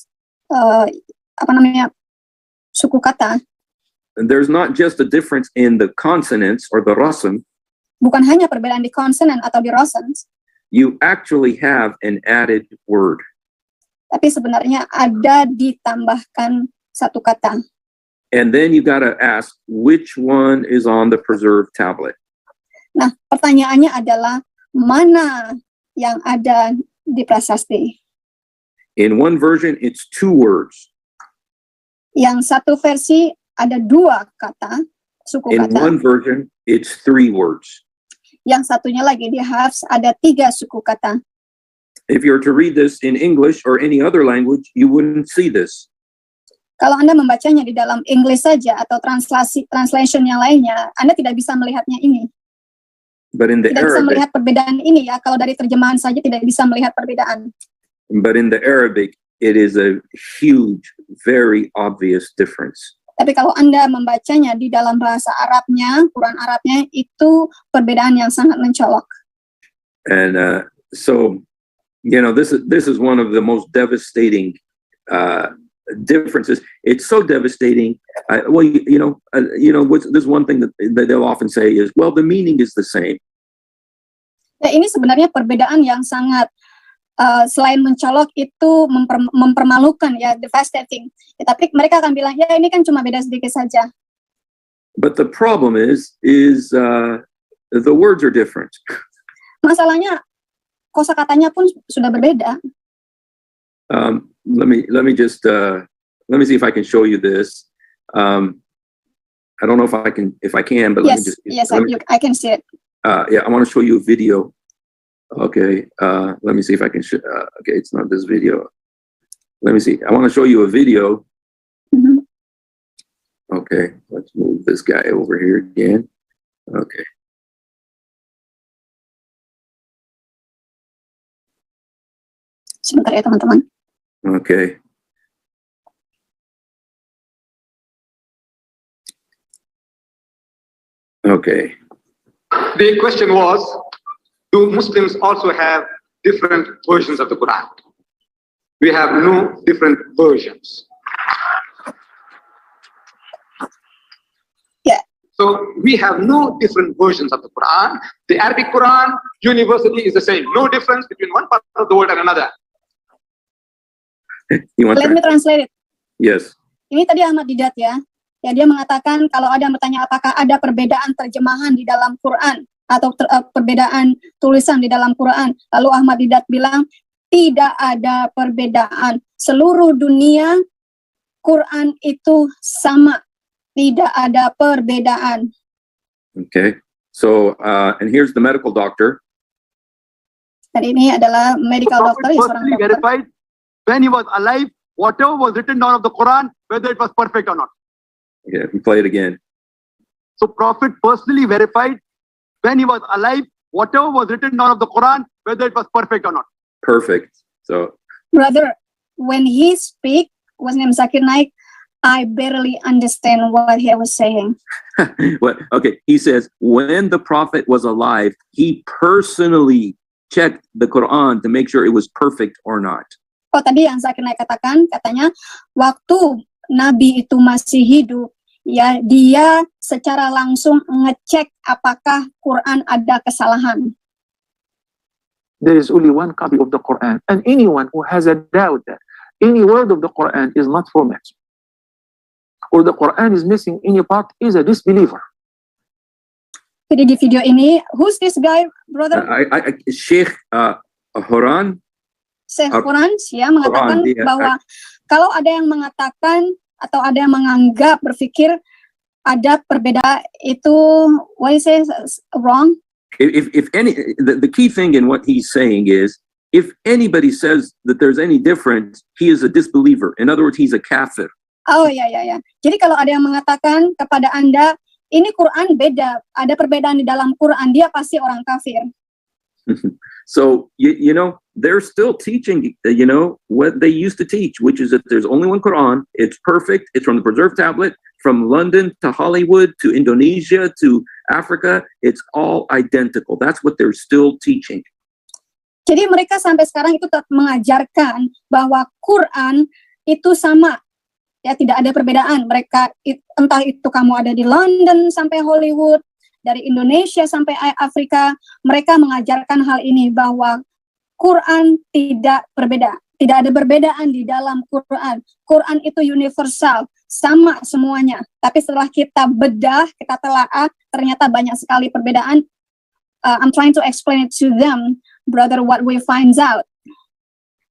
suku kata. And there's not just a difference in the consonants or the rasm. Bukan hanya perbedaan di consonant atau di rasms. You actually have an added word. Tapi sebenarnya ada ditambahkan satu kata. And then you got to ask which one is on the preserved tablet. Nah, pertanyaannya adalah mana yang ada di prasasti? In one version, it's 2 words. Yang satu versi ada 2 kata, suku In kata. one version, it's 3 words. Yang satunya lagi di Hafs ada 3 suku kata. If you were to read this in English or any other language, you wouldn't see this. Kalau Anda membacanya di dalam Inggris saja atau translation yang lainnya, Anda tidak bisa melihatnya ini. But in the Tidak bisa Arabic, melihat perbedaan ini ya. Kalau dari terjemahan saja tidak bisa melihat perbedaan. but in the Arabic, it is a huge, very obvious difference. Tapi kalau Anda membacanya di dalam bahasa Arabnya, Quran Arabnya, itu perbedaan yang sangat mencolok. And so, you know, this is one of the most devastating differences. It's so devastating. There's one thing that they'll often say is, well, the meaning is the same. Ya, ini sebenarnya perbedaan yang sangat selain mencolok itu mempermalukan ya, devastating. Ya, tapi mereka akan bilang ya ini kan cuma beda sedikit saja. But the problem is the words are different. Masalahnya kosakatanya pun sudah berbeda. Let me see if I can show you this. I don't know if I can, but I can see it. Yeah, I want to show you a video. Okay, let me see if I can. Okay, it's not this video. Let me see. I want to show you a video. Mm-hmm. Okay, let's move this guy over here again. Okay. Sebentar ya teman-teman. Okay. Okay. The question was, do Muslims also have different versions of the Quran? We have no different versions. Yeah. So we have no different versions of the Quran. The Arabic Quran universally is the same. No difference between one part of the world and another. Let me translate it. Yes. Ini tadi Ahmad Didat ya. Ya, dia mengatakan kalau ada yang bertanya apakah ada perbedaan terjemahan di dalam Quran atau perbedaan tulisan di dalam Quran. Lalu Ahmad Didat bilang tidak ada perbedaan. Seluruh dunia Quran itu sama. Tidak ada perbedaan. Okay. So, and here's the medical doctor. Dan ini adalah medical doctor, seorang dokter. Verified when he was alive, whatever was written down of the Quran, whether it was perfect or not. Yeah, we play it again. So Prophet personally verified when he was alive, whatever was written down of the Quran, whether it was perfect or not. Perfect. So, brother, when he speak, was named Zakir Naik, I barely understand what he was saying. What? Okay, he says when the Prophet was alive, he personally checked the Quran to make sure it was perfect or not. Oh, tadi yang Zakir Naik katakan, katanya waktu Nabi itu masih hidup, ya dia secara langsung ngecek apakah Quran ada kesalahan. There is only one copy of the Quran, and anyone who has a doubt that any word of the Quran is not from it, or the Quran is missing any part, is a disbeliever. Jadi di video ini, who's this guy, brother? Sheikh Horan. Syekh Quran ya mengatakan Quran, iya. bahwa kalau ada yang mengatakan atau ada yang menganggap berpikir ada perbedaan itu what is it wrong? If any, the key thing in what he's saying is, if anybody says that there's any difference, he is a disbeliever. In other words, he's a kafir. Oh ya. Jadi kalau ada yang mengatakan kepada Anda ini Quran beda, ada perbedaan di dalam Quran, dia pasti orang kafir. So you know they're still teaching what they used to teach, which is that there's only one Quran. It's perfect. It's from the preserved tablet. From London to Hollywood to Indonesia to Africa, it's all identical. That's what they're still teaching. Jadi mereka sampai sekarang itu tetap mengajarkan bahwa Quran itu sama. Ya, tidak ada perbedaan. Mereka entah itu kamu ada di London sampai Hollywood, dari Indonesia sampai Afrika, mereka mengajarkan hal ini bahwa Quran tidak berbeda. Tidak ada perbedaan di dalam Quran. Quran itu universal, sama semuanya. Tapi setelah kita bedah, kita telaah, ternyata banyak sekali perbedaan. I'm trying to explain it to them, brother, what we find out.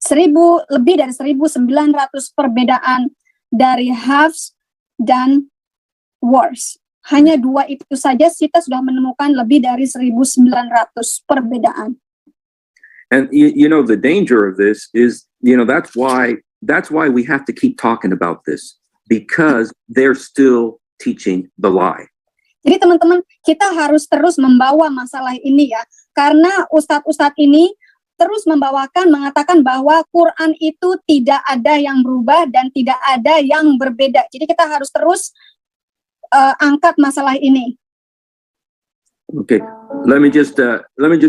Lebih dari 1.900 perbedaan dari Hafs dan Warsh. Hanya dua itu saja kita sudah menemukan lebih dari 1.900 perbedaan. And you know the danger of this is, that's why we have to keep talking about this, because they're still teaching the lie. Jadi teman-teman, kita harus terus membawa masalah ini ya, karena ustadz-ustadz ini terus mengatakan bahwa Quran itu tidak ada yang berubah dan tidak ada yang berbeda. Jadi kita harus terus angkat masalah ini. Okay, let me just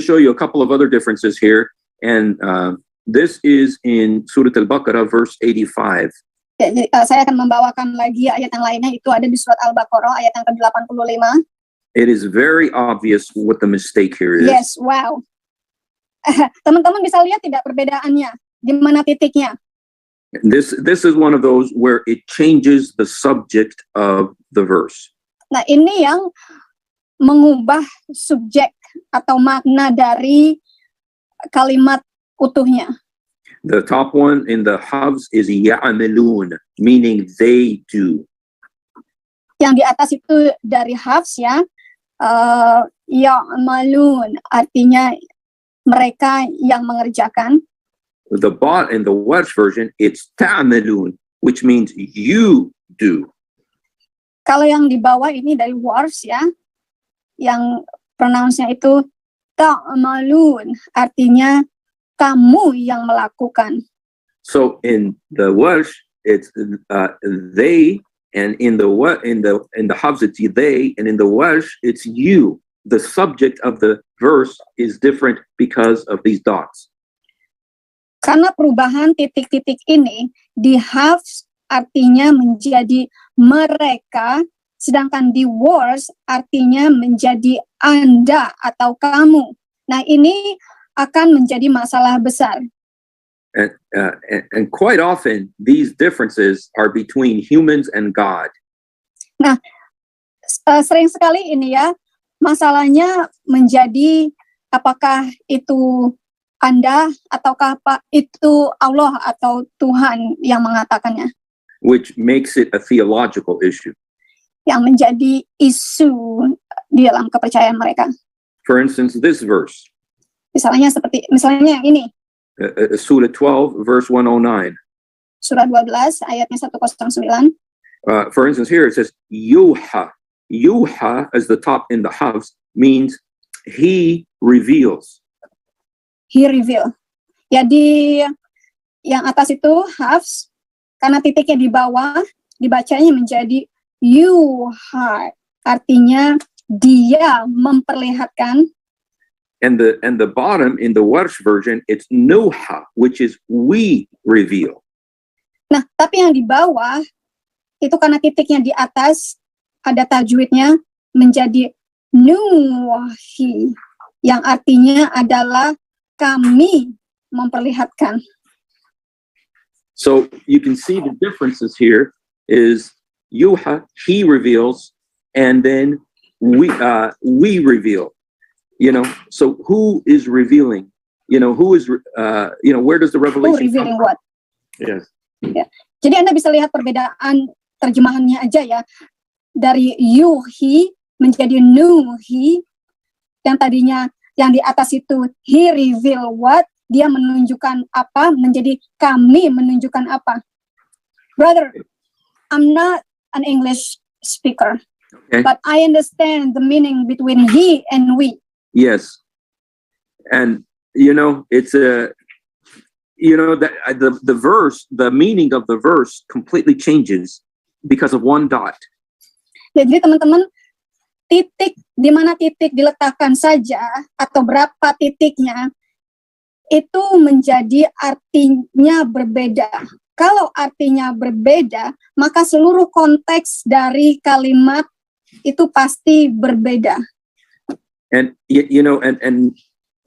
show you a couple of other differences here, and this is in Surah Al-Baqarah verse 85. Ya, jadi, saya akan membawakan lagi ayat yang lainnya, itu ada di surat Al-Baqarah ayat yang ke-85. It is very obvious what the mistake here is. Yes, wow. Teman-teman bisa lihat tidak perbedaannya, di mana titiknya? This is one of those where it changes the subject of the verse. Nah, ini yang mengubah subjek atau makna dari kalimat utuhnya. The top one in the Hafs is ya'malun, meaning they do. Yang di atas itu dari Hafs ya, ya'malun, artinya mereka yang mengerjakan. The bot in the Welsh version, it's ta'malun, which means you do. Kalau yang di bawah ini dari Warsh ya, yang pronounce-nya itu ta'malun, artinya kamu yang melakukan. So in the Welsh, it's they, and in the Hafs it's they, and in the Welsh it's you. The subject of the verse is different because of these dots. Karena perubahan titik-titik ini di Hafs artinya menjadi mereka, sedangkan di Warsh artinya menjadi Anda atau kamu. Nah, ini akan menjadi masalah besar. And quite often these differences are between humans and God. Nah, sering sekali ini ya, masalahnya menjadi apakah itu Anda ataukah itu Allah atau Tuhan yang mengatakannya. Which makes it a theological issue. Yang menjadi isu di dalam kepercayaan mereka. For instance, this verse. Misalnya yang ini. Surah 12, verse 109. Surah 12, ayatnya 109. For instance, here it says, Yuha. Yuha, as the top in the Hafs, means he reveals. He reveal. Ya, di yang atas itu Hafs, karena titiknya di bawah, dibacanya menjadi Yuha, artinya dia memperlihatkan. And the bottom in the Welsh version, it's Nuha, which is we reveal. Nah, tapi yang di bawah itu karena titiknya di atas ada tajwidnya menjadi Nuhi, yang artinya adalah kami memperlihatkan. So you can see the differences here is Yuha, he reveals, and then we reveal. So who is revealing? Who is where does the Who revelation come revealing from? what? Yes. Jadi Anda bisa lihat perbedaan terjemahannya aja ya. Dari you, he, menjadi nu, he. Yang tadinya yang di atas itu he reveal what, dia menunjukkan apa, menjadi kami menunjukkan apa. Brother, I'm not an English speaker, Okay. but I understand the meaning between he and we. Yes. And it's that the verse, the meaning of the verse completely changes because of one dot. Jadi teman-teman, titik di mana titik diletakkan saja atau berapa titiknya itu menjadi artinya berbeda. Kalau artinya berbeda, maka seluruh konteks dari kalimat itu pasti berbeda. And and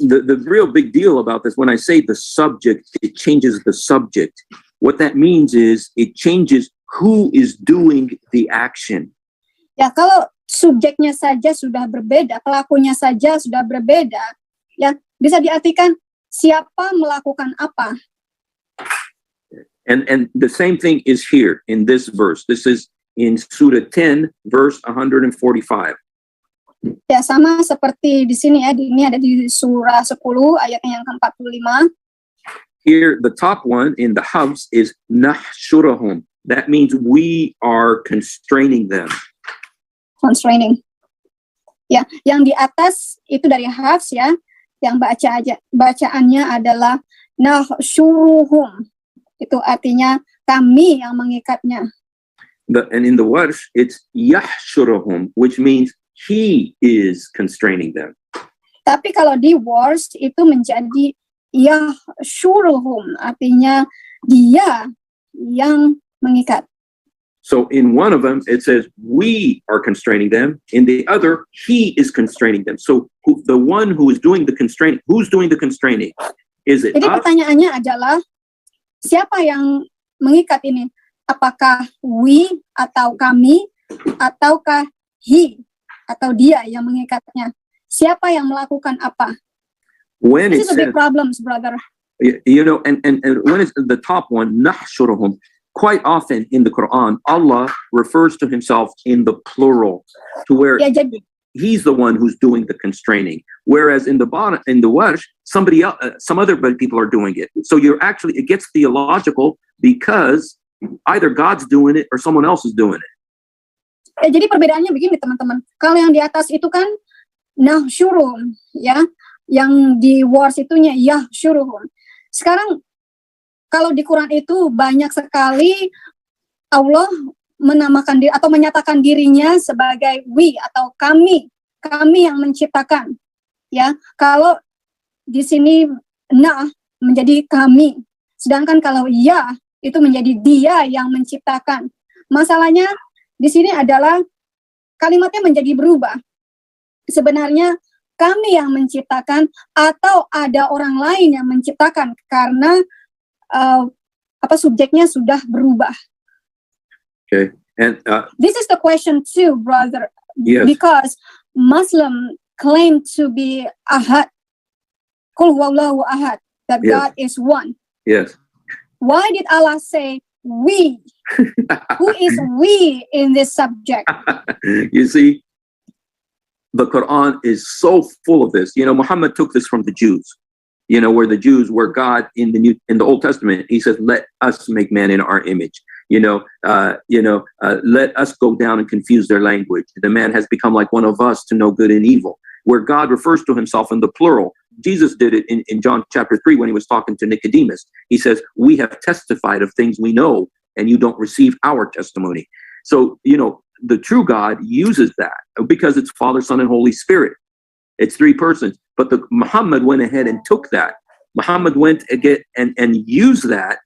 the real big deal about this, when I say the subject, it changes the subject. What that means is it changes who is doing the action. Ya, kalau subjeknya saja sudah berbeda, pelakunya saja sudah berbeda, ya bisa diartikan siapa melakukan apa. And the same thing is here in this verse. This is in Surah 10, verse 145. Ya, sama seperti di sini ya, ini ada di surah 10 ayat yang ke-45. Here, the top one in the Hafs is nahshurahum. That means we are constraining them. Constraining. Ya, yang di atas itu dari Hafs ya, yang bacaannya adalah nahsyuruhum. Itu artinya kami yang mengikatnya. And in the Warsh, it's yahshurahum, which means he is constraining them. Tapi kalau di Warsh itu menjadi yahsyuruhum, artinya dia yang mengikat. So in one of them, it says we are constraining them. In the other, he is constraining them. So the one who is doing the constraining, who's doing the constraining? Is it Jadi us? pertanyaannya adalah, siapa yang mengikat ini? Apakah we atau kami, ataukah he atau dia yang mengikatnya? Siapa yang melakukan apa? When This it is a big says, problem, brother. and when it's the top one, nahshurahum, quite often in the Quran, Allah refers to himself in the plural, to where Ya, jadi he's the one who's doing the constraining. Whereas in the bottom, in the Warsh, somebody else, some other people are doing it. So it gets theological because either God's doing it or someone else is doing it. Ya, jadi perbedaannya begini teman-teman. Kalau yang di atas itu kan nahsyuruhum, ya, yang di Warsh itunya yahsyuruhum. Sekarang kalau di Quran itu banyak sekali Allah menamakan diri atau menyatakan dirinya sebagai we atau kami yang menciptakan. Ya, kalau di sini nah menjadi kami, sedangkan kalau ya itu menjadi dia yang menciptakan. Masalahnya di sini adalah kalimatnya menjadi berubah. Sebenarnya kami yang menciptakan atau ada orang lain yang menciptakan karena subjeknya sudah berubah. Okay. And This is the question too, brother. Yes. Because Muslim claim to be ahad. Qul huwallahu ahad. That Yes. God is one. yes. Why did Allah say we? Who is we in this subject? You see, the Quran is so full of this. Muhammad took this from the Jews. Where the Jews were God in the Old Testament. He says, "Let us make man in our image." Let us go down and confuse their language. The man has become like one of us to know good and evil. Where God refers to himself in the plural. Jesus did it in John chapter 3 when he was talking to Nicodemus. He says, "We have testified of things we know, and you don't receive our testimony." So, the true God uses that because it's Father, Son, and Holy Spirit. It's three persons. But Muhammad went ahead and took that. Muhammad went again and used that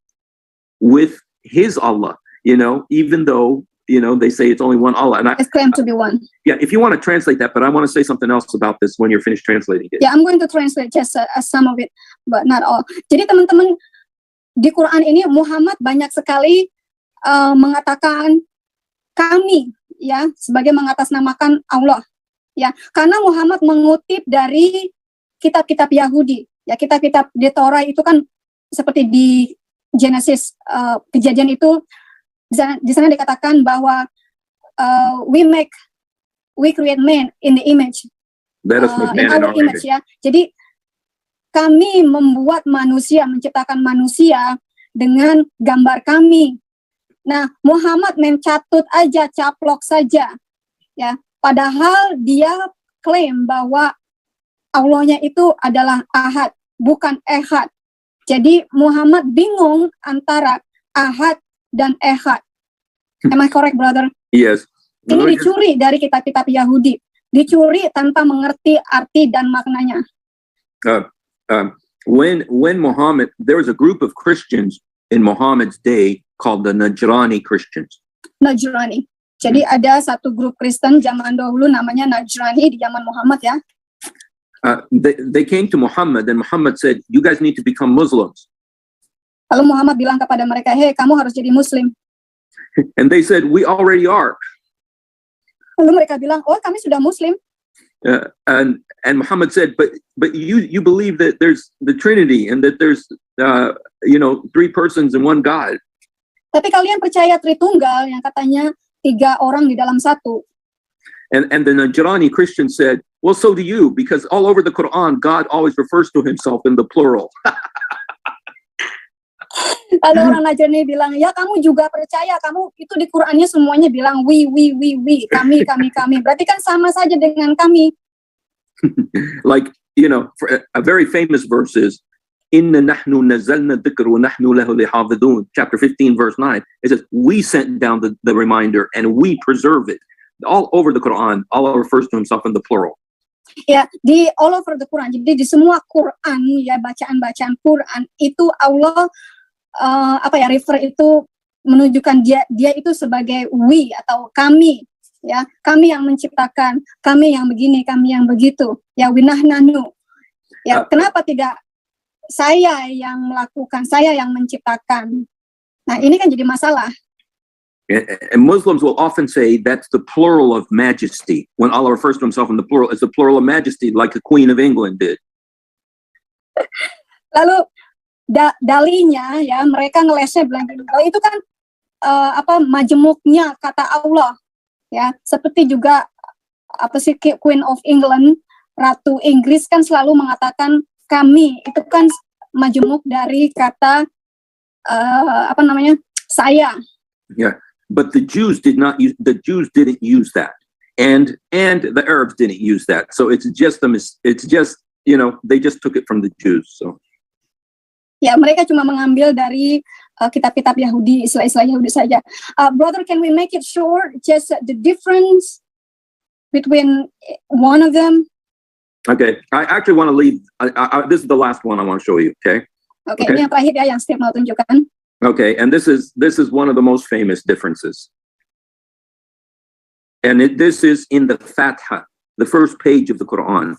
with his Allah, even though, they say it's only one Allah. And It's claimed to be one. yeah, if you want to translate that, but I want to say something else about this when you're finished translating it. Yeah, I'm going to translate just some of it, but not all. Jadi teman-teman, di Quran ini Muhammad banyak sekali mengatakan kami, ya, sebagai mengatasnamakan Allah. Ya, karena Muhammad mengutip dari kitab-kitab Yahudi. Ya, kitab-kitab di Torah itu kan seperti di Genesis, Kejadian itu di sana dikatakan bahwa we create man in the image, Let us make in man in our our image, image. ya. Jadi kami membuat manusia, menciptakan manusia dengan gambar kami. Nah, Muhammad mencatut aja, caplok saja, ya. Padahal dia klaim bahwa Allahnya itu adalah Ahad, bukan Ehad. Jadi Muhammad bingung antara Ahad dan Ehad. Am I correct, brother? Yes. Ini dicuri dari kitab-kitab Yahudi. Dicuri tanpa mengerti arti dan maknanya. When Muhammad, there was a group of Christians in Muhammad's day called the Najrani Christians. Najrani. Jadi ada satu grup Kristen zaman dahulu namanya Najrani di zaman Muhammad, ya. They came to Muhammad and Muhammad said, you guys need to become Muslims. Lalu Muhammad bilang kepada mereka, hey, kamu harus jadi Muslim. And they said, we already are. Lalu mereka bilang, oh, kami sudah Muslim. And Muhammad said, but you believe that there's the Trinity and that there's three persons and one God. Tapi kalian percaya Tritunggal yang katanya 3 orang di dalam satu. And the Najrani Christian said, well, so do you, because all over the Quran, God always refers to himself in the plural. Lalu orang Najrani bilang, ya kamu juga percaya, kamu itu di Qurannya semuanya bilang we, kami. Berarti kan sama saja dengan kami. Like, for a very famous verse is, Inna nahnu nazzalna dhikr wa nahnu lahu lahafidhun. Chapter 15, verse 9. It says, we sent down the reminder and we preserve it. All over the Quran, Allah refers to himself in the plural. Ya, di all over the Quran. Jadi di semua Quran, ya, bacaan-bacaan Quran itu Allah refer itu menunjukkan dia itu sebagai we atau kami, ya. Kami yang menciptakan, kami yang begini, kami yang begitu. Ya, winahnanu. Ya, kenapa tidak saya yang melakukan, saya yang menciptakan? Nah, ini kan jadi masalah. And Muslims will often say that's the plural of majesty. When Allah refers to himself in the plural, it's the plural of majesty, like the Queen of England did. Lalu dalinya, ya, mereka ngelesnya bilang kalau itu kan majemuknya kata Allah, ya. Seperti juga Queen of England, Ratu Inggris kan selalu mengatakan kami, itu kan majemuk dari kata saya. Yeah. But the Jews didn't use that. And the Arabs didn't use that. So it's just they just took it from the Jews. So Ya, mereka cuma mengambil dari kitab-kitab Yahudi, istilah-istilah Yahudi saja. Brother, can we make it short? Just the difference between one of them? Okay, I actually want to leave. This is the last one I want to show you. Okay. Okay. Ini yang terakhir, ya, yang Steve mau tunjukkan. Okay, and this is one of the most famous differences. And this is in the Fatiha, the first page of the Quran.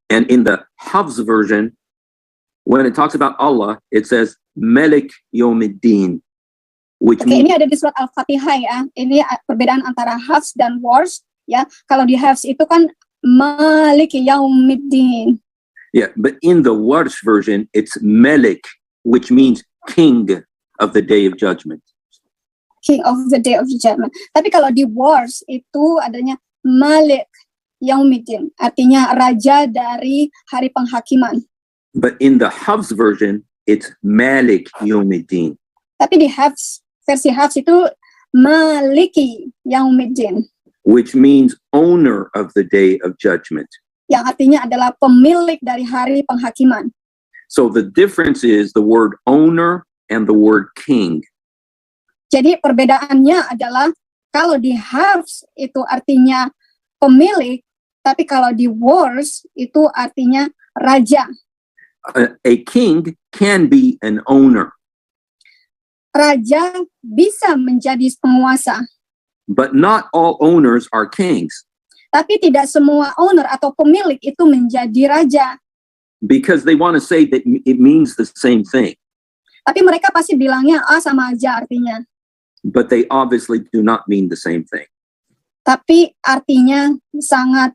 And in the Hafs version, when it talks about Allah, it says Malik Yawmiddin, which means... Ini ada di surat Al-Fatihah, ya. Ini perbedaan antara Hafs dan Wars, ya. Kalau di Hafs itu kan Malik Yawmiddin. Yeah, but in the Warsh version, it's Malik, which means king of the day of judgment. King of the day of judgment. Tapi kalau di Wars itu adanya Malik Yaumiddin, artinya raja dari hari penghakiman. But in the Hafs version, it's Malik Yawmiddin. Tapi di Hafs, versi Hafs itu Maliki Yaumiddin, which means owner of the day of judgment. Yang artinya adalah pemilik dari hari penghakiman. So the difference is the word owner and the word king. Jadi perbedaannya adalah kalau di Hafs itu artinya pemilik, tapi kalau di Wars itu artinya raja. A king can be an owner. Raja bisa menjadi penguasa. But not all owners are kings. Tapi tidak semua owner atau pemilik itu menjadi raja. Because they want to say that it means the same thing. Tapi mereka pasti bilangnya sama aja artinya. But they obviously do not mean the same thing. Tapi artinya sangat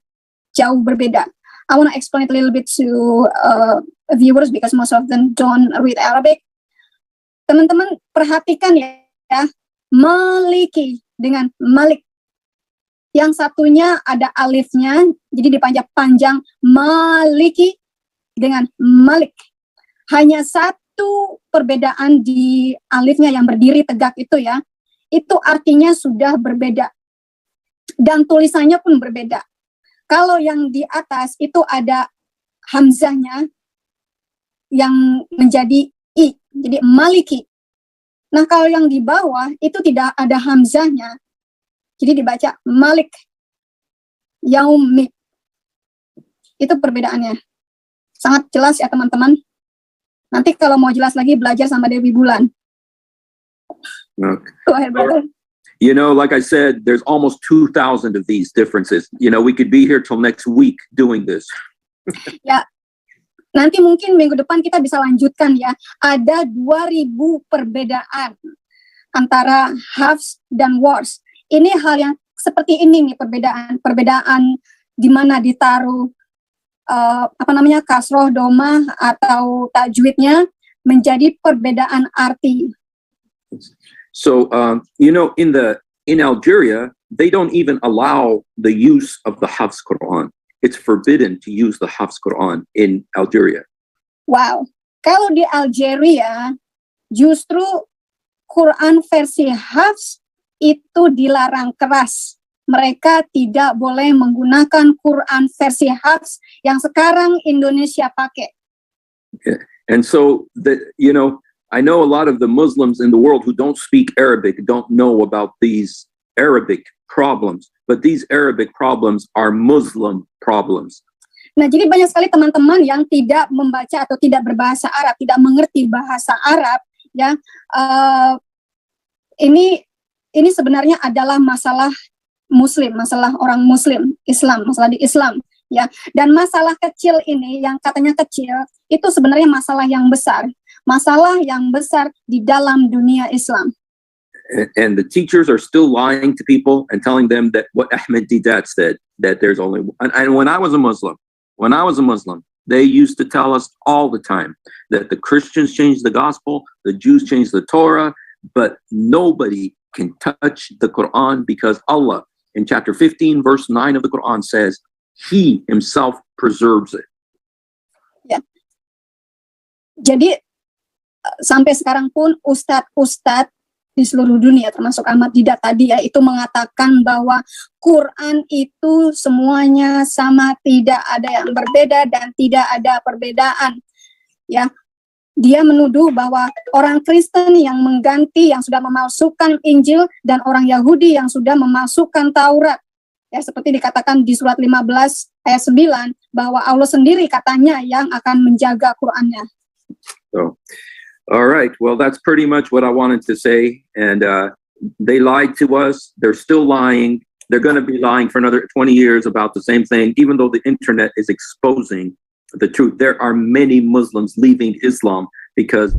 jauh berbeda. I want to explain it a little bit to viewers because most of them don't read Arabic. Teman-teman perhatikan ya, maliki dengan malik. Yang satunya ada alifnya, jadi dipanjang-panjang maliki dengan malik. Hanya satu perbedaan di alifnya yang berdiri tegak itu ya, itu artinya sudah berbeda. Dan tulisannya pun berbeda. Kalau yang di atas itu ada hamzahnya yang menjadi i, jadi maliki. Nah kalau yang di bawah itu tidak ada hamzahnya, jadi dibaca malik yaumi. Itu perbedaannya. Sangat jelas ya teman-teman. Nanti kalau mau jelas lagi belajar sama Dewi Bulan. Okay. Go ahead, brother. You know, like I said, there's almost 2,000 of these differences. You know, we could be here till next week doing this. Ya, nanti mungkin minggu depan kita bisa lanjutkan ya. Ada 2.000 perbedaan antara hafs dan wars. Ini hal yang seperti ini nih perbedaan di mana ditaruh kasroh, domah atau tajwidnya menjadi perbedaan arti. So, you know, in Algeria, they don't even allow the use of the Hafs Quran. It's forbidden to use the Hafs Quran in Algeria. Wow, kalau di Algeria justru Quran versi Hafs itu dilarang keras. Mereka tidak boleh menggunakan Quran versi Hafs yang sekarang Indonesia pakai. Yeah. And so, you know, I know a lot of the Muslims in the world who don't speak Arabic don't know about these Arabic problems, but these Arabic problems are Muslim problems. Nah, jadi banyak sekali teman-teman yang tidak membaca atau tidak berbahasa Arab, tidak mengerti bahasa Arab, ya. Ini sebenarnya adalah masalah Muslim, masalah orang Muslim, Islam, masalah di Islam, ya. Dan masalah kecil ini, yang katanya kecil, itu sebenarnya masalah yang besar. Masalah yang besar di dalam dunia Islam. And the teachers are still lying to people and telling them that what Ahmed Deedat said, that there's only one. And when I was a Muslim, they used to tell us all the time that the Christians changed the gospel, the Jews changed the Torah, but nobody can touch the Quran because Allah, in chapter 15, verse 9 of the Quran says, He Himself preserves it. Ya. Jadi, sampai sekarang pun ustadz di seluruh dunia termasuk Ahmad Deedat tadi ya itu mengatakan bahwa Quran itu semuanya sama, tidak ada yang berbeda dan tidak ada perbedaan ya. Dia menuduh bahwa orang Kristen yang mengganti, yang sudah memalsukan Injil, dan orang Yahudi yang sudah memalsukan Taurat ya, seperti dikatakan di surat 15 ayat 9 bahwa Allah sendiri katanya yang akan menjaga Qurannya. So all right. Well, that's pretty much what I wanted to say. And they lied to us. They're still lying. They're going to be lying for another 20 years about the same thing, even though the internet is exposing the truth. There are many Muslims leaving Islam because